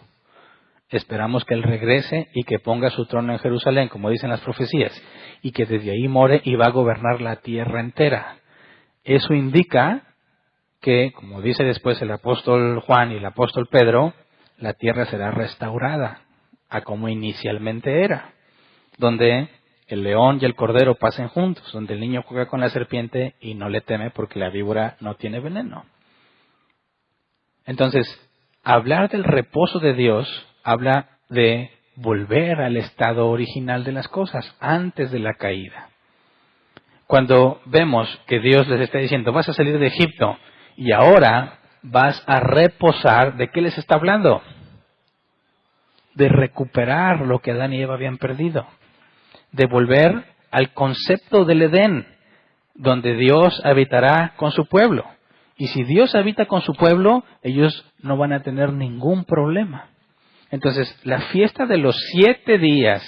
Esperamos que Él regrese y que ponga su trono en Jerusalén, como dicen las profecías, y que desde ahí more y va a gobernar la tierra entera. Eso indica que, como dice después el apóstol Juan y el apóstol Pedro, la tierra será restaurada a como inicialmente era, donde el león y el cordero pasen juntos, donde el niño juega con la serpiente y no le teme porque la víbora no tiene veneno. Entonces, hablar del reposo de Dios habla de volver al estado original de las cosas, antes de la caída. Cuando vemos que Dios les está diciendo, vas a salir de Egipto y ahora vas a reposar, ¿de qué les está hablando? De recuperar lo que Adán y Eva habían perdido. De volver al concepto del Edén, donde Dios habitará con su pueblo. Y si Dios habita con su pueblo, ellos no van a tener ningún problema. Entonces, la fiesta de los 7 días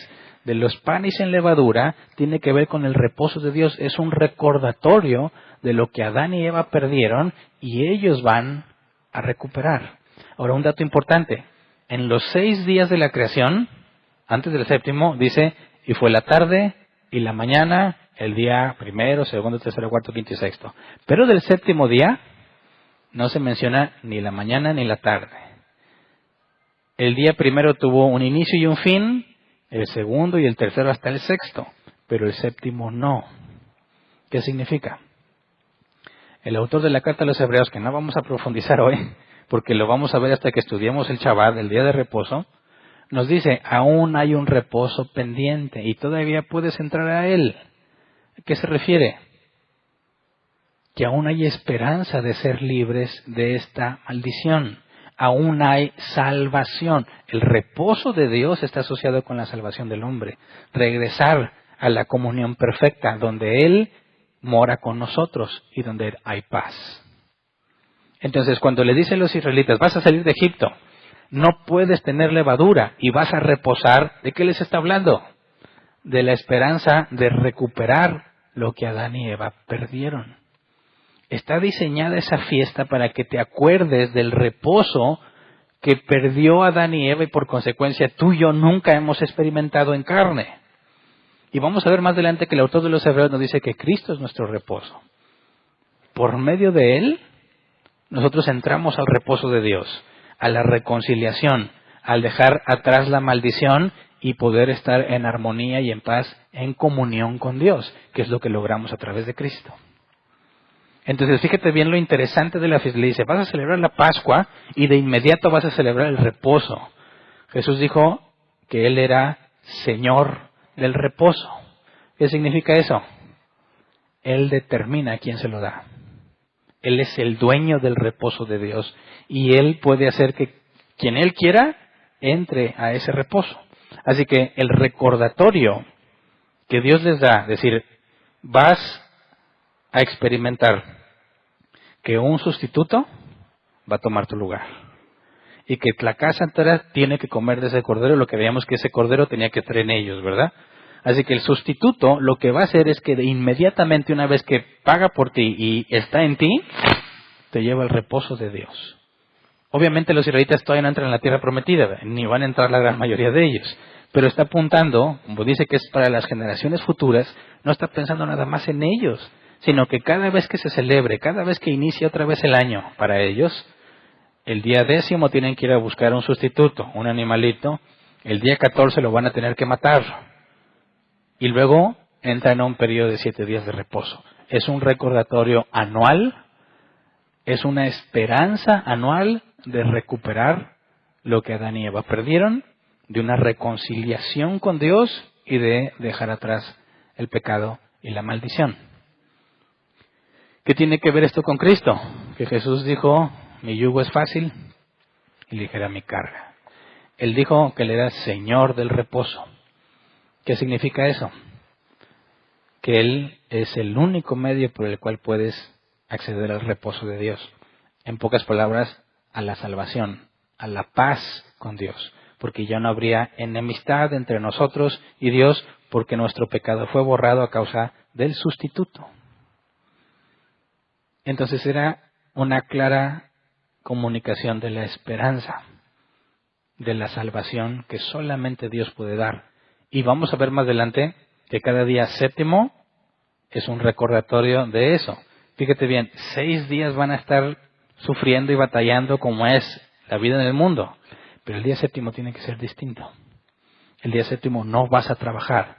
de los panes en levadura tiene que ver con el reposo de Dios. Es un recordatorio de lo que Adán y Eva perdieron y ellos van a recuperar. Ahora, un dato importante. En los 6 días de la creación, antes del séptimo, dice, y fue la tarde y la mañana, el día primero, segundo, tercero, cuarto, quinto y sexto. Pero del séptimo día no se menciona ni la mañana ni la tarde. El día primero tuvo un inicio y un fin, el segundo y el tercero hasta el sexto, pero el séptimo no. ¿Qué significa? El autor de la carta a los Hebreos, que no vamos a profundizar hoy, porque lo vamos a ver hasta que estudiemos el Shabbat, el día de reposo, nos dice, aún hay un reposo pendiente y todavía puedes entrar a él. ¿A qué se refiere? Que aún hay esperanza de ser libres de esta maldición. Aún hay salvación. El reposo de Dios está asociado con la salvación del hombre. Regresar a la comunión perfecta, donde Él mora con nosotros y donde hay paz. Entonces, cuando le dicen los israelitas, vas a salir de Egipto, no puedes tener levadura y vas a reposar, ¿de qué les está hablando? De la esperanza de recuperar lo que Adán y Eva perdieron. Está diseñada esa fiesta para que te acuerdes del reposo que perdió Adán y Eva y por consecuencia tú y yo nunca hemos experimentado en carne. Y vamos a ver más adelante que el autor de los Hebreos nos dice que Cristo es nuestro reposo. Por medio de Él, nosotros entramos al reposo de Dios, a la reconciliación, al dejar atrás la maldición y poder estar en armonía y en paz, en comunión con Dios, que es lo que logramos a través de Cristo. Entonces, fíjate bien lo interesante de la fiesta. Le dice, vas a celebrar la Pascua y de inmediato vas a celebrar el reposo. Jesús dijo que Él era Señor del reposo. ¿Qué significa eso? Él determina a quién se lo da. Él es el dueño del reposo de Dios y Él puede hacer que quien Él quiera entre a ese reposo. Así que el recordatorio que Dios les da, es decir, vas a experimentar que un sustituto va a tomar tu lugar y que la casa entera tiene que comer de ese cordero, lo que veíamos que ese cordero tenía que estar en ellos, ¿verdad? Así que el sustituto lo que va a hacer es que inmediatamente una vez que paga por ti y está en ti, te lleva al reposo de Dios. Obviamente los israelitas todavía no entran en la tierra prometida, ni van a entrar la gran mayoría de ellos. Pero está apuntando, como dice que es para las generaciones futuras, no está pensando nada más en ellos, sino que cada vez que se celebre, cada vez que inicie otra vez el año para ellos, el día 10 tienen que ir a buscar un sustituto, un animalito, el día 14 lo van a tener que matar, y luego entran a un periodo de 7 días de reposo. Es un recordatorio anual, es una esperanza anual de recuperar lo que Adán y Eva perdieron, de una reconciliación con Dios y de dejar atrás el pecado y la maldición. ¿Qué tiene que ver esto con Cristo? Que Jesús dijo, mi yugo es fácil y ligera mi carga. Él dijo que Él era Señor del reposo. ¿Qué significa eso? Que Él es el único medio por el cual puedes acceder al reposo de Dios. En pocas palabras, a la salvación, a la paz con Dios. Porque ya no habría enemistad entre nosotros y Dios, porque nuestro pecado fue borrado a causa del sustituto. Entonces era una clara comunicación de la esperanza, de la salvación que solamente Dios puede dar. Y vamos a ver más adelante que cada día 7 es un recordatorio de eso. Fíjate bien, 6 días van a estar sufriendo y batallando como es la vida en el mundo. Pero el día 7 tiene que ser distinto. El día 7 no vas a trabajar.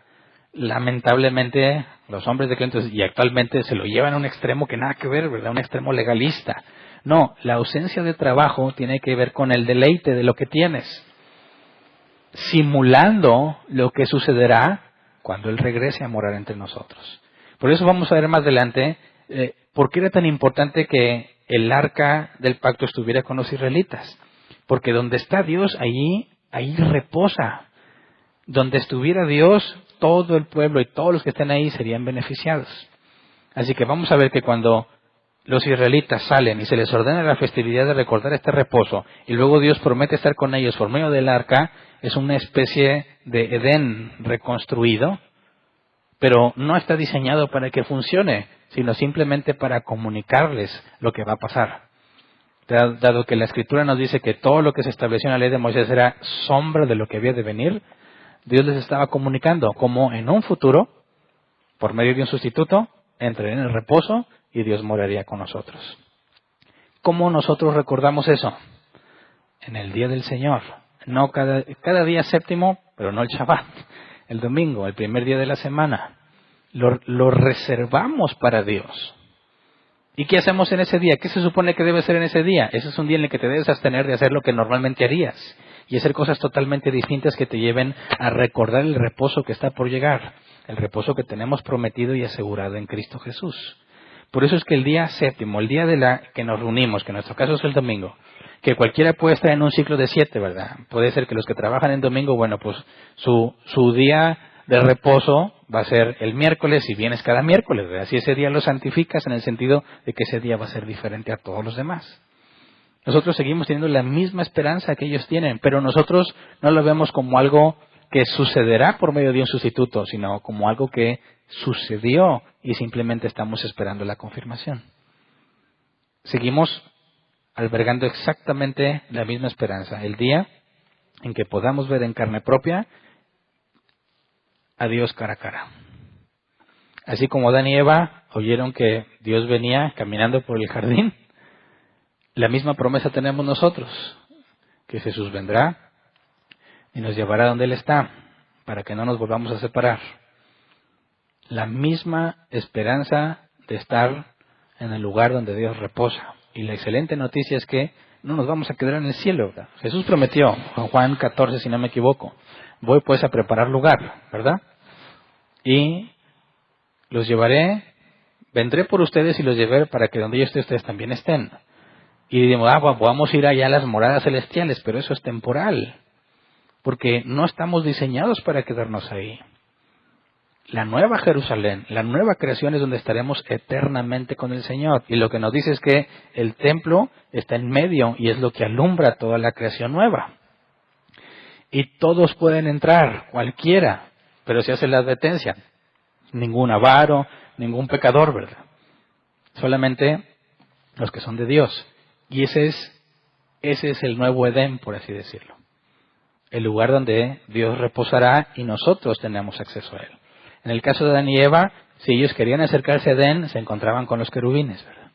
Lamentablemente, los hombres de Cristo y actualmente se lo llevan a un extremo que nada que ver, ¿verdad? Un extremo legalista. No, la ausencia de trabajo tiene que ver con el deleite de lo que tienes, simulando lo que sucederá cuando Él regrese a morar entre nosotros. Por eso vamos a ver más adelante por qué era tan importante que el arca del pacto estuviera con los israelitas. Porque donde está Dios, ahí reposa. Donde estuviera Dios, todo el pueblo y todos los que estén ahí serían beneficiados. Así que vamos a ver que cuando los israelitas salen y se les ordena la festividad de recordar este reposo, y luego Dios promete estar con ellos por medio del arca, es una especie de Edén reconstruido, pero no está diseñado para que funcione, sino simplemente para comunicarles lo que va a pasar. Dado que la Escritura nos dice que todo lo que se estableció en la ley de Moisés era sombra de lo que había de venir, Dios les estaba comunicando cómo en un futuro, por medio de un sustituto, entrarían en el reposo y Dios moraría con nosotros. ¿Cómo nosotros recordamos eso? En el día del Señor. No cada día 7, pero no el Shabbat, el domingo, el primer día de la semana. Lo reservamos para Dios. ¿Y qué hacemos en ese día? ¿Qué se supone que debe ser en ese día? Ese es un día en el que te debes abstener de hacer lo que normalmente harías y hacer cosas totalmente distintas que te lleven a recordar el reposo que está por llegar, el reposo que tenemos prometido y asegurado en Cristo Jesús. Por eso es que el día 7, el día que nos reunimos, que en nuestro caso es el domingo, que cualquiera puede estar en un ciclo de 7, ¿verdad? Puede ser que los que trabajan en domingo, bueno, pues su día de reposo va a ser el miércoles y vienes cada miércoles, ¿verdad? Si ese día lo santificas en el sentido de que ese día va a ser diferente a todos los demás. Nosotros seguimos teniendo la misma esperanza que ellos tienen, pero nosotros no lo vemos como algo que sucederá por medio de un sustituto, sino como algo que sucedió y simplemente estamos esperando la confirmación. Seguimos albergando exactamente la misma esperanza, el día en que podamos ver en carne propia a Dios cara a cara. Así como Adán y Eva oyeron que Dios venía caminando por el jardín, la misma promesa tenemos nosotros, que Jesús vendrá y nos llevará donde Él está, para que no nos volvamos a separar. La misma esperanza de estar en el lugar donde Dios reposa. Y la excelente noticia es que no nos vamos a quedar en el cielo, ¿verdad? Jesús prometió, en Juan 14, si no me equivoco, voy pues a preparar lugar, ¿verdad? Y los llevaré, vendré por ustedes y los llevaré para que donde yo esté ustedes también estén. Y decimos, vamos a ir allá a las moradas celestiales, pero eso es temporal, porque no estamos diseñados para quedarnos ahí. La nueva Jerusalén, la nueva creación es donde estaremos eternamente con el Señor. Y lo que nos dice es que el templo está en medio y es lo que alumbra toda la creación nueva. Y todos pueden entrar, cualquiera, pero se hace la advertencia. Ningún avaro, ningún pecador, ¿verdad? Solamente los que son de Dios. Y ese es ese es el nuevo Edén, por así decirlo. El lugar donde Dios reposará y nosotros tenemos acceso a Él. En el caso de Adán y Eva, si ellos querían acercarse a Edén, se encontraban con los querubines, ¿verdad?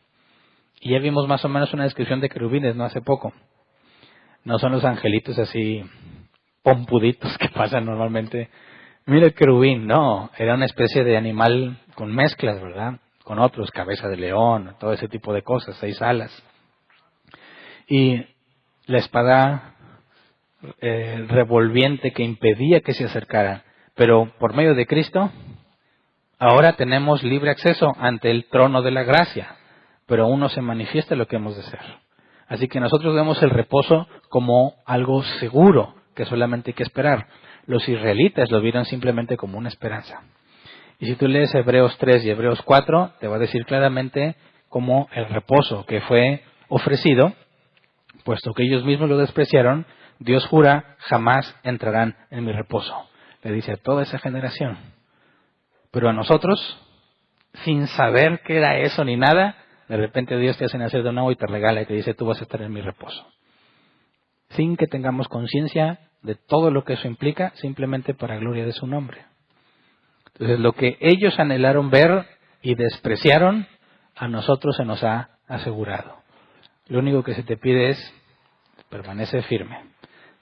Y ya vimos más o menos una descripción de querubines, no hace poco. No son los angelitos así pompuditos que pasan normalmente. Mira el querubín, no, era una especie de animal con mezclas, ¿verdad? Con otros, cabeza de león, todo ese tipo de cosas, 6 alas. Y la espada revolviente que impedía que se acercaran. Pero por medio de Cristo, ahora tenemos libre acceso ante el trono de la gracia, pero aún no se manifiesta lo que hemos de ser. Así que nosotros vemos el reposo como algo seguro, que solamente hay que esperar. Los israelitas lo vieron simplemente como una esperanza. Y si tú lees Hebreos 3 y Hebreos 4, te va a decir claramente cómo el reposo que fue ofrecido, puesto que ellos mismos lo despreciaron, Dios jura, jamás entrarán en mi reposo. Le dice a toda esa generación. Pero a nosotros, sin saber qué era eso ni nada, de repente Dios te hace nacer de nuevo y te regala y te dice, tú vas a estar en mi reposo. Sin que tengamos conciencia de todo lo que eso implica, simplemente para gloria de su nombre. Entonces, lo que ellos anhelaron ver y despreciaron, a nosotros se nos ha asegurado. Lo único que se te pide es, permanece firme.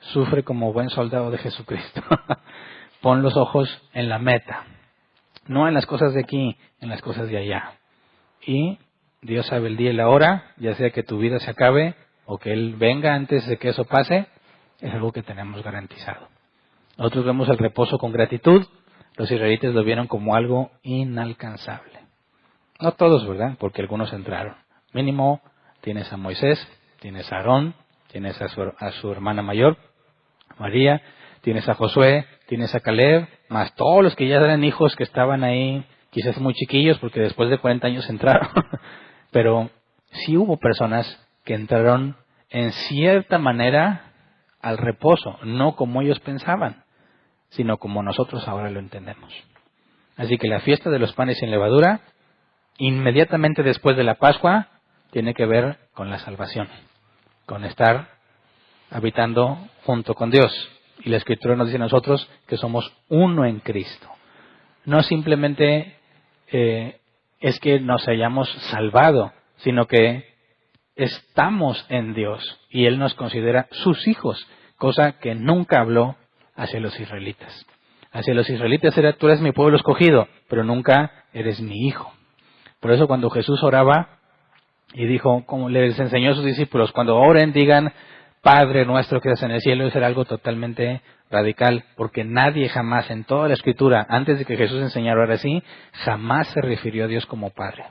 Sufre como buen soldado de Jesucristo. Pon los ojos en la meta. No en las cosas de aquí, en las cosas de allá. Y Dios sabe el día y la hora, ya sea que tu vida se acabe o que Él venga antes de que eso pase, es algo que tenemos garantizado. Nosotros vemos el reposo con gratitud, los israelitas lo vieron como algo inalcanzable. No todos, ¿verdad? Porque algunos entraron. Mínimo, tienes a Moisés, tienes a Aarón, tienes a su hermana mayor, María, tienes a Josué, tienes a Caleb, más todos los que ya eran hijos que estaban ahí, quizás muy chiquillos, porque después de 40 años entraron. Pero sí hubo personas que entraron en cierta manera al reposo, no como ellos pensaban, sino como nosotros ahora lo entendemos. Así que la fiesta de los panes sin levadura, inmediatamente después de la Pascua, tiene que ver con la salvación, con estar habitando junto con Dios. Y la Escritura nos dice a nosotros que somos uno en Cristo. No simplemente es que nos hayamos salvado, sino que estamos en Dios y Él nos considera sus hijos, cosa que nunca habló hacia los israelitas. Hacia los israelitas era, tú eres mi pueblo escogido, pero nunca eres mi hijo. Por eso cuando Jesús oraba y dijo, como les enseñó a sus discípulos, cuando oren digan, Padre nuestro que estás en el cielo, eso era algo totalmente radical, porque nadie jamás en toda la Escritura, antes de que Jesús enseñara ahora sí, jamás se refirió a Dios como Padre.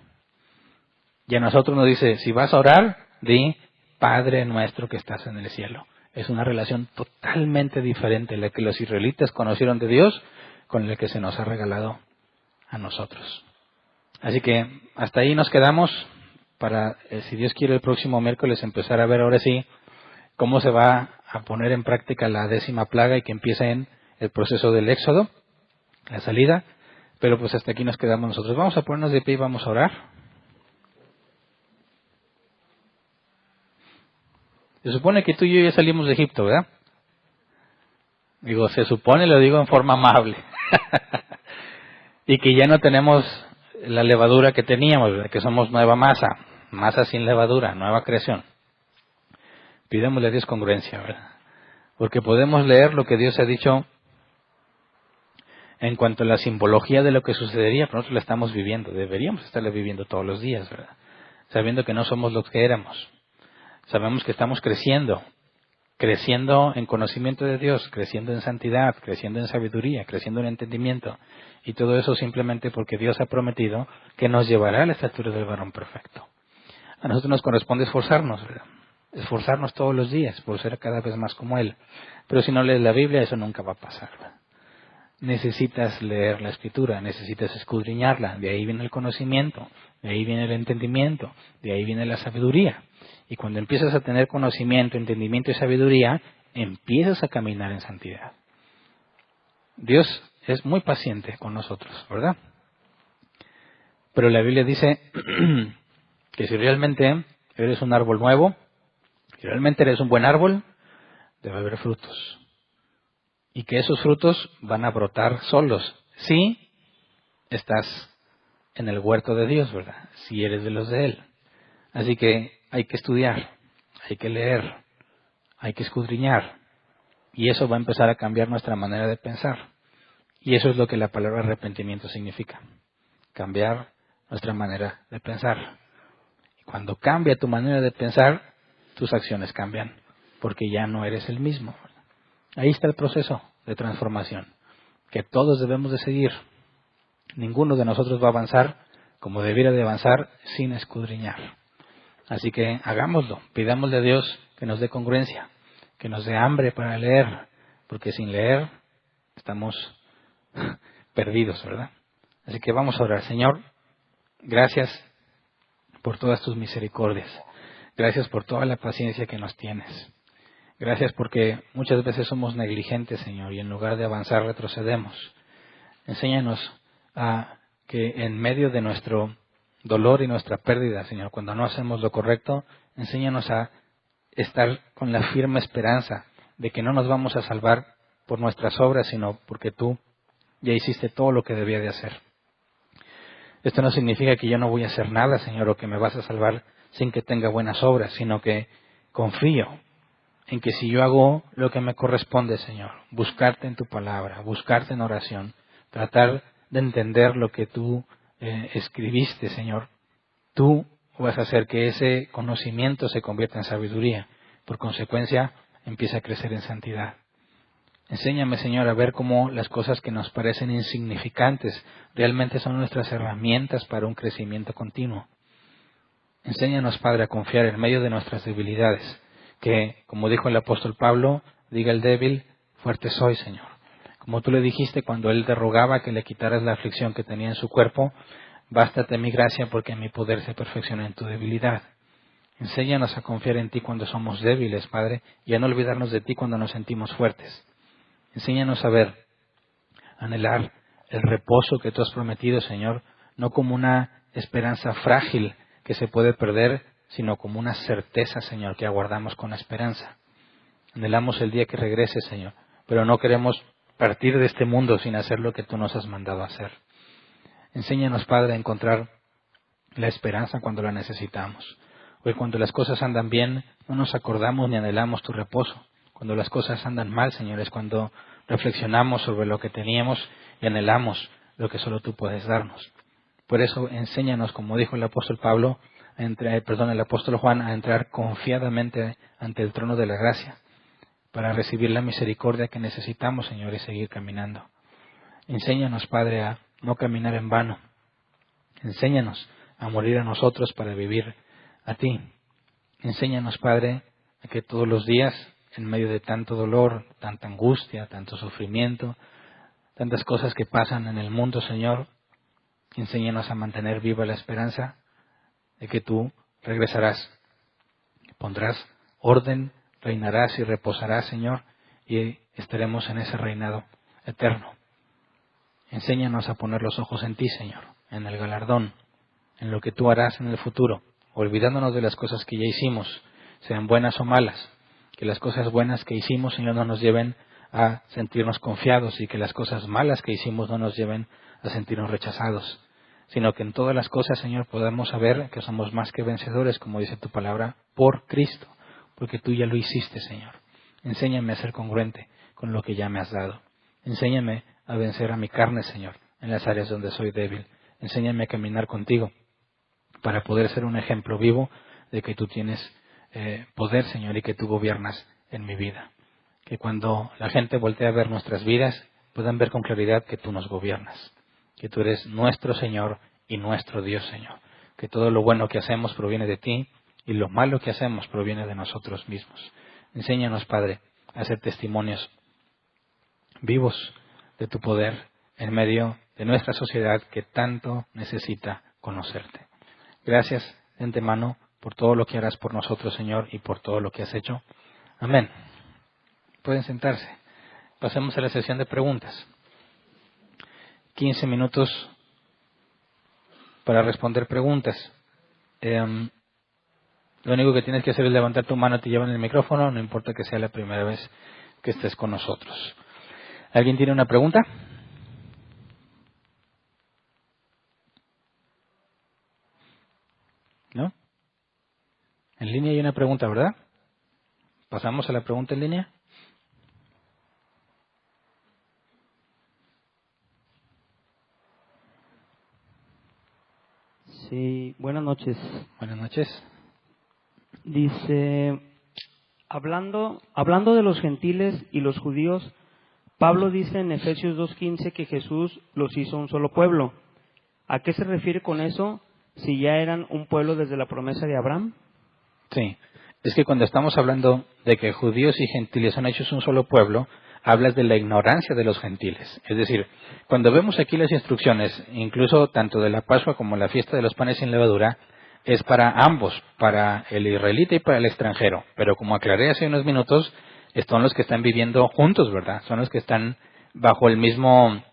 Y a nosotros nos dice, si vas a orar, di, Padre nuestro que estás en el cielo. Es una relación totalmente diferente la que los israelitas conocieron de Dios con la que se nos ha regalado a nosotros. Así que hasta ahí nos quedamos para, si Dios quiere, el próximo miércoles empezar a ver ahora sí cómo se va a poner en práctica la 10ª plaga y que empiece en el proceso del éxodo, la salida. Pero pues hasta aquí nos quedamos nosotros. Vamos a ponernos de pie y vamos a orar. Se supone que tú y yo ya salimos de Egipto, ¿verdad? Digo, se supone, lo digo en forma amable. Y que ya no tenemos la levadura que teníamos, ¿verdad? Que somos nueva masa, masa sin levadura, nueva creación. Pidémosle a Dios congruencia, ¿verdad? Porque podemos leer lo que Dios ha dicho en cuanto a la simbología de lo que sucedería, pero nosotros la estamos viviendo, deberíamos estarla viviendo todos los días, ¿verdad? Sabiendo que no somos los que éramos. Sabemos que estamos creciendo en conocimiento de Dios, creciendo en santidad, creciendo en sabiduría, creciendo en entendimiento. Y todo eso simplemente porque Dios ha prometido que nos llevará a la estatura del varón perfecto. A nosotros nos corresponde esforzarnos, ¿verdad? Esforzarnos todos los días por ser cada vez más como Él. Pero si no lees la Biblia, eso nunca va a pasar, ¿verdad? Necesitas leer la Escritura, necesitas escudriñarla. De ahí viene el conocimiento, de ahí viene el entendimiento, de ahí viene la sabiduría. Y cuando empiezas a tener conocimiento, entendimiento y sabiduría, empiezas a caminar en santidad. Dios es muy paciente con nosotros, ¿verdad? Pero la Biblia dice que si realmente eres un árbol nuevo, Si realmente eres un buen árbol, debe haber frutos. Y que esos frutos van a brotar solos. Si estás en el huerto de Dios, ¿verdad? Si eres de los de Él. Así que hay que estudiar, hay que leer, hay que escudriñar. Y eso va a empezar a cambiar nuestra manera de pensar. Y eso es lo que la palabra arrepentimiento significa. Cambiar nuestra manera de pensar. Y cuando cambia tu manera de pensar, tus acciones cambian. Porque ya no eres el mismo. Ahí está el proceso de transformación. Que todos debemos de seguir. Ninguno de nosotros va a avanzar como debiera de avanzar sin escudriñar. Así que hagámoslo. Pidámosle a Dios que nos dé congruencia. Que nos dé hambre para leer. Porque sin leer estamos perdidos, ¿verdad? Así que vamos a orar. Señor, gracias por todas tus misericordias. Gracias por toda la paciencia que nos tienes. Gracias porque muchas veces somos negligentes, Señor, y en lugar de avanzar retrocedemos. Enséñanos a que en medio de nuestro dolor y nuestra pérdida, Señor, cuando no hacemos lo correcto, enséñanos a estar con la firme esperanza de que no nos vamos a salvar por nuestras obras, sino porque tú ya hiciste todo lo que debía de hacer. Esto no significa que yo no voy a hacer nada, Señor, o que me vas a salvar sin que tenga buenas obras, sino que confío en que si yo hago lo que me corresponde, Señor, buscarte en tu palabra, buscarte en oración, tratar de entender lo que tú escribiste, Señor, tú vas a hacer que ese conocimiento se convierta en sabiduría. Por consecuencia, empieza a crecer en santidad. Enséñame, Señor, a ver cómo las cosas que nos parecen insignificantes realmente son nuestras herramientas para un crecimiento continuo. Enséñanos, Padre, a confiar en medio de nuestras debilidades, que, como dijo el apóstol Pablo, diga el débil, fuerte soy, Señor. Como tú le dijiste cuando él te rogaba que le quitaras la aflicción que tenía en su cuerpo, bástate mi gracia porque mi poder se perfecciona en tu debilidad. Enséñanos a confiar en ti cuando somos débiles, Padre, y a no olvidarnos de ti cuando nos sentimos fuertes. Enséñanos a ver, anhelar el reposo que tú has prometido, Señor, no como una esperanza frágil que se puede perder, sino como una certeza, Señor, que aguardamos con esperanza. Anhelamos el día que regreses, Señor, pero no queremos partir de este mundo sin hacer lo que tú nos has mandado hacer. Enséñanos, Padre, a encontrar la esperanza cuando la necesitamos. Hoy cuando las cosas andan bien, no nos acordamos ni anhelamos tu reposo. Cuando las cosas andan mal, Señor, es cuando reflexionamos sobre lo que teníamos y anhelamos lo que solo tú puedes darnos. Por eso enséñanos, como dijo el apóstol Pablo, el apóstol Juan, a entrar confiadamente ante el trono de la gracia para recibir la misericordia que necesitamos, Señor, y seguir caminando. Enséñanos, Padre, a no caminar en vano. Enséñanos a morir a nosotros para vivir a ti. Enséñanos, Padre, a que todos los días, en medio de tanto dolor, tanta angustia, tanto sufrimiento, tantas cosas que pasan en el mundo, Señor, enséñanos a mantener viva la esperanza de que tú regresarás, pondrás orden, reinarás y reposarás, Señor, y estaremos en ese reinado eterno. Enséñanos a poner los ojos en ti, Señor, en el galardón, en lo que tú harás en el futuro, olvidándonos de las cosas que ya hicimos, sean buenas o malas, que las cosas buenas que hicimos, Señor, no nos lleven a sentirnos confiados y que las cosas malas que hicimos no nos lleven a sentirnos rechazados, sino que en todas las cosas, Señor, podamos saber que somos más que vencedores, como dice tu palabra, por Cristo, porque tú ya lo hiciste, Señor. Enséñame a ser congruente con lo que ya me has dado. Enséñame a vencer a mi carne, Señor, en las áreas donde soy débil. Enséñame a caminar contigo para poder ser un ejemplo vivo de que tú tienes poder, Señor, y que tú gobiernas en mi vida. Que cuando la gente voltee a ver nuestras vidas, puedan ver con claridad que tú nos gobiernas, que tú eres nuestro Señor y nuestro Dios, Señor. Que todo lo bueno que hacemos proviene de ti y lo malo que hacemos proviene de nosotros mismos. Enséñanos, Padre, a ser testimonios vivos de tu poder en medio de nuestra sociedad que tanto necesita conocerte. Gracias de antemano por todo lo que harás por nosotros, Señor, y por todo lo que has hecho. Amén. Pueden sentarse. Pasemos a la sesión de preguntas. 15 minutos para responder preguntas. Lo único que tienes que hacer es levantar tu mano, te llevan el micrófono, no importa que sea la primera vez que estés con nosotros. ¿Alguien tiene una pregunta? ¿No? En línea hay una pregunta, ¿verdad? ¿Pasamos a la pregunta en línea? Sí, buenas noches. Buenas noches. Dice, hablando de los gentiles y los judíos, Pablo dice en Efesios 2:15 que Jesús los hizo un solo pueblo. ¿A qué se refiere con eso si ya eran un pueblo desde la promesa de Abraham? Sí, es que cuando estamos hablando de que judíos y gentiles son hechos un solo pueblo, hablas de la ignorancia de los gentiles. Es decir, cuando vemos aquí las instrucciones, incluso tanto de la Pascua como la fiesta de los panes sin levadura, es para ambos, para el israelita y para el extranjero. Pero como aclaré hace unos minutos, son los que están viviendo juntos, ¿verdad? Son los que están bajo el mismo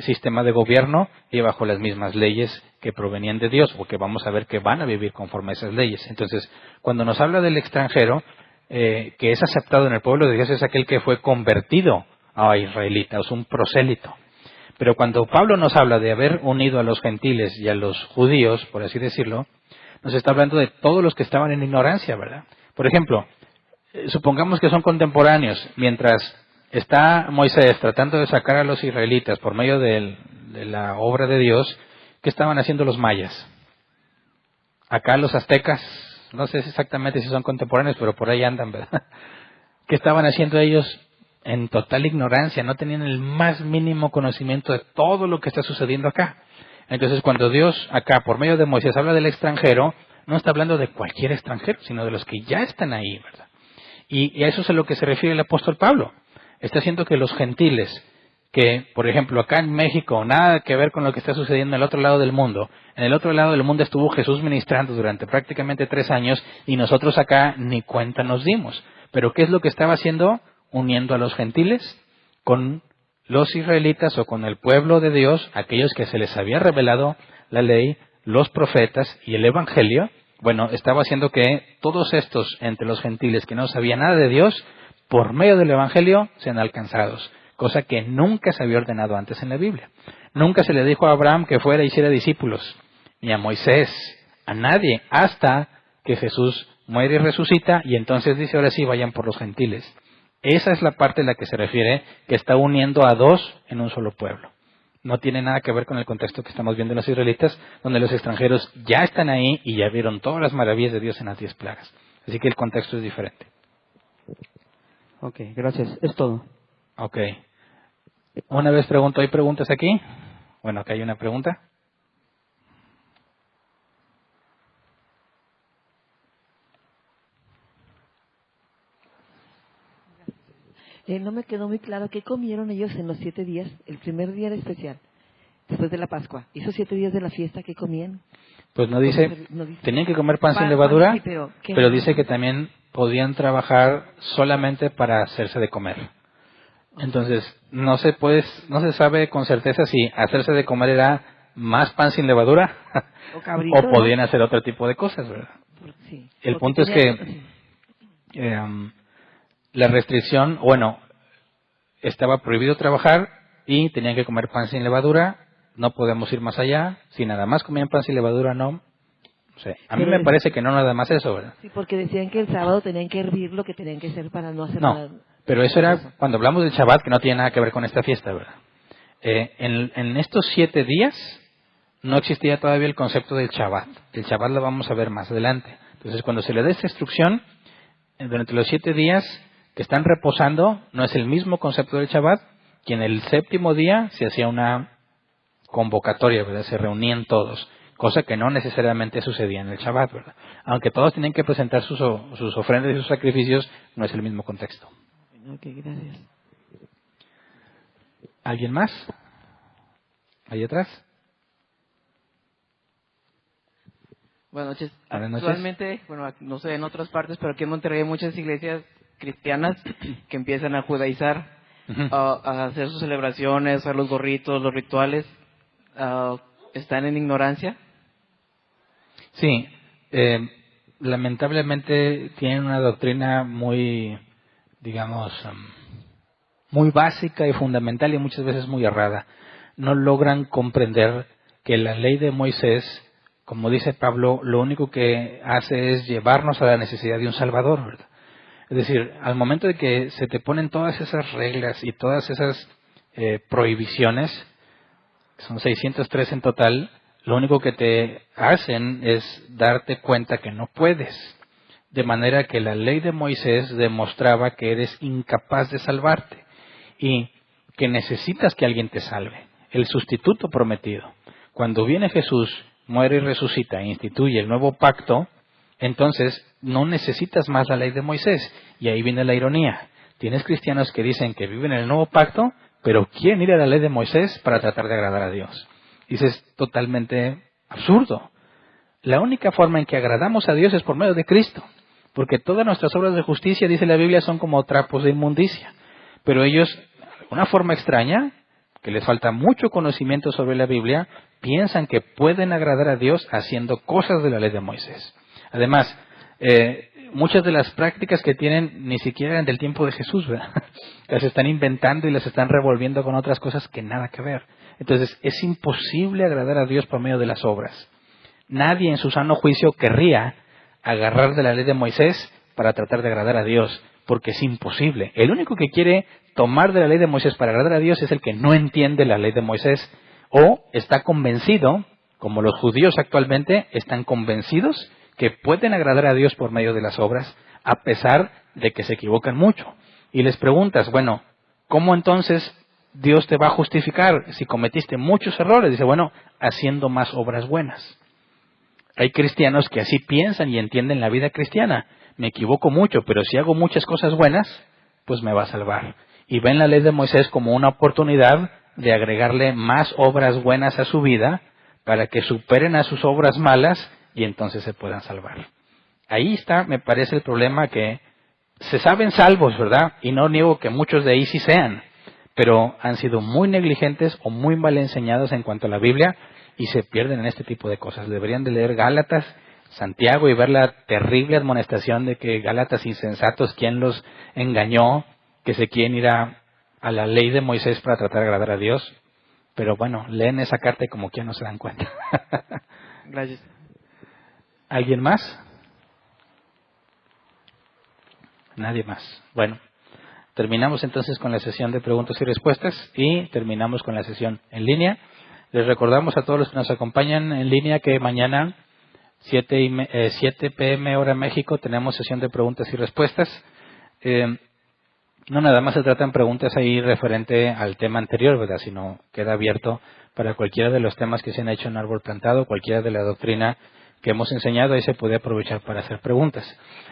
sistema de gobierno y bajo las mismas leyes que provenían de Dios, o que vamos a ver que van a vivir conforme a esas leyes. Entonces, cuando nos habla del extranjero, que es aceptado en el pueblo de Dios, es aquel que fue convertido a israelita, es un prosélito. Pero cuando Pablo nos habla de haber unido a los gentiles y a los judíos, por así decirlo, nos está hablando de todos los que estaban en ignorancia, ¿verdad? Por ejemplo, supongamos que son contemporáneos, mientras está Moisés tratando de sacar a los israelitas por medio de la obra de Dios, ¿qué estaban haciendo los mayas? Acá los aztecas, no sé exactamente si son contemporáneos, pero por ahí andan, ¿verdad? ¿Qué estaban haciendo ellos? En total ignorancia, no tenían el más mínimo conocimiento de todo lo que está sucediendo acá. Entonces, cuando Dios acá, por medio de Moisés, habla del extranjero, no está hablando de cualquier extranjero, sino de los que ya están ahí, ¿verdad? Y a eso es a lo que se refiere el apóstol Pablo. Está haciendo que los gentiles, que, por ejemplo, acá en México, nada que ver con lo que está sucediendo en el otro lado del mundo. En el otro lado del mundo estuvo Jesús ministrando durante prácticamente 3 años y nosotros acá ni cuenta nos dimos. Pero ¿qué es lo que estaba haciendo? Uniendo a los gentiles con los israelitas o con el pueblo de Dios, aquellos que se les había revelado la ley, los profetas y el evangelio. Bueno, estaba haciendo que todos estos entre los gentiles que no sabían nada de Dios, por medio del evangelio, sean alcanzados. Cosa que nunca se había ordenado antes en la Biblia. Nunca se le dijo a Abraham que fuera e hiciera discípulos, ni a Moisés, a nadie, hasta que Jesús muere y resucita, y entonces dice, ahora sí, vayan por los gentiles. Esa es la parte en la que se refiere, que está uniendo a 2 en un solo pueblo. No tiene nada que ver con el contexto que estamos viendo en los israelitas, donde los extranjeros ya están ahí y ya vieron todas las maravillas de Dios en las 10 plagas. Así que el contexto es diferente. Ok, gracias. Es todo. Ok. Una vez pregunto, ¿hay preguntas aquí? Bueno, acá hay una pregunta. No me quedó muy claro qué comieron ellos en los 7 días, el primer día era especial, después de la Pascua. Esos 7 días de la fiesta, ¿qué comían? Pues no dice, No dice. tenían que comer pan sin Pan, levadura, sí, pero ¿qué pero más? dice que también podían trabajar solamente para hacerse de comer. Entonces, no se sabe con certeza si hacerse de comer era más pan sin levadura O cabrito, o podían hacer otro tipo de cosas, ¿verdad? Sí, El porque punto es tenía- que la restricción, bueno, estaba prohibido trabajar y tenían que comer pan sin levadura, no podemos ir más allá, si nada más comían pan sin levadura, no. O sea, a mí Pero me parece que no nada más eso, ¿verdad? Sí, porque decían que el sábado tenían que hervir lo que tenían que hacer para no hacer No, nada. pero eso era cuando hablamos del Shabbat, que no tiene nada que ver con esta fiesta, ¿verdad? En estos 7 días no existía todavía el concepto del Shabbat. El Shabbat lo vamos a ver más adelante. Entonces, cuando se le da esta instrucción, durante los 7 días que están reposando, no es el mismo concepto del Shabbat, que en el 7º día se hacía una convocatoria, ¿verdad? Se reunían todos, cosa que no necesariamente sucedía en el Shabbat, ¿verdad? Aunque todos tenían que presentar sus ofrendas y sus sacrificios, no es el mismo contexto. Ok, gracias. ¿Alguien más? ¿Ahí atrás? Buenas noches. Buenas noches. Actualmente, bueno, no sé en otras partes, pero aquí en Monterrey hay muchas iglesias cristianas que empiezan a judaizar, Ujú. a hacer sus celebraciones, a los gorritos, los rituales. ¿Están en ignorancia? Sí, lamentablemente tienen una doctrina muy, digamos, muy básica y fundamental y muchas veces muy errada. No logran comprender que la ley de Moisés, como dice Pablo, lo único que hace es llevarnos a la necesidad de un Salvador, ¿verdad? Es decir, al momento de que se te ponen todas esas reglas y todas esas prohibiciones, son 603 en total, lo único que te hacen es darte cuenta que no puedes. De manera que la ley de Moisés demostraba que eres incapaz de salvarte y que necesitas que alguien te salve, el sustituto prometido. Cuando viene Jesús, muere y resucita e instituye el nuevo pacto, entonces no necesitas más la ley de Moisés. Y ahí viene la ironía. Tienes cristianos que dicen que viven en el nuevo pacto, pero quieren ir a la ley de Moisés para tratar de agradar a Dios. Dices, totalmente absurdo. La única forma en que agradamos a Dios es por medio de Cristo, porque todas nuestras obras de justicia, dice la Biblia, son como trapos de inmundicia. Pero ellos, de una forma extraña, que les falta mucho conocimiento sobre la Biblia, piensan que pueden agradar a Dios haciendo cosas de la ley de Moisés. Además, muchas de las prácticas que tienen ni siquiera eran del tiempo de Jesús, ¿verdad? Las están inventando y las están revolviendo con otras cosas que nada que ver. Entonces, es imposible agradar a Dios por medio de las obras. Nadie en su sano juicio querría agarrar de la ley de Moisés para tratar de agradar a Dios, porque es imposible. El único que quiere tomar de la ley de Moisés para agradar a Dios es el que no entiende la ley de Moisés o está convencido, como los judíos actualmente están convencidos que pueden agradar a Dios por medio de las obras, a pesar de que se equivocan mucho. Y les preguntas, bueno, ¿cómo entonces Dios te va a justificar si cometiste muchos errores? Dice, bueno, haciendo más obras buenas. Hay cristianos que así piensan y entienden la vida cristiana. Me equivoco mucho, pero si hago muchas cosas buenas, pues me va a salvar. Y ven la ley de Moisés como una oportunidad de agregarle más obras buenas a su vida para que superen a sus obras malas y entonces se puedan salvar. Ahí está, me parece, el problema, que se saben salvos, ¿verdad? Y no niego que muchos de ahí sí sean, pero han sido muy negligentes o muy mal enseñados en cuanto a la Biblia y se pierden en este tipo de cosas. Deberían de leer Gálatas, Santiago y ver la terrible admonestación de que Gálatas insensatos, ¿quién los engañó? Que se quieren ir a la ley de Moisés para tratar de agradar a Dios. Pero bueno, leen esa carta y como que no se dan cuenta. Gracias. ¿Alguien más? Nadie más. Bueno, terminamos entonces con la sesión de preguntas y respuestas y terminamos con la sesión en línea. Les recordamos a todos los que nos acompañan en línea que mañana 7 p.m. hora México tenemos sesión de preguntas y respuestas. No nada más se tratan preguntas ahí referente al tema anterior, ¿verdad? Sino queda abierto para cualquiera de los temas que se han hecho en Árbol Plantado, cualquiera de la doctrina que hemos enseñado, ahí se puede aprovechar para hacer preguntas.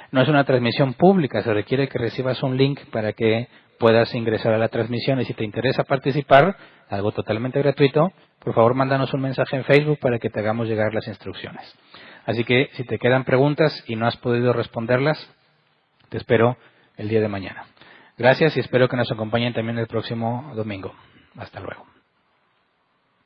No es una transmisión pública, se requiere que recibas un link para que puedas ingresar a la transmisión y si te interesa participar, algo totalmente gratuito, por favor mándanos un mensaje en Facebook para que te hagamos llegar las instrucciones. Así que si te quedan preguntas y no has podido responderlas, te espero el día de mañana. Gracias y espero que nos acompañen también el próximo domingo. Hasta luego.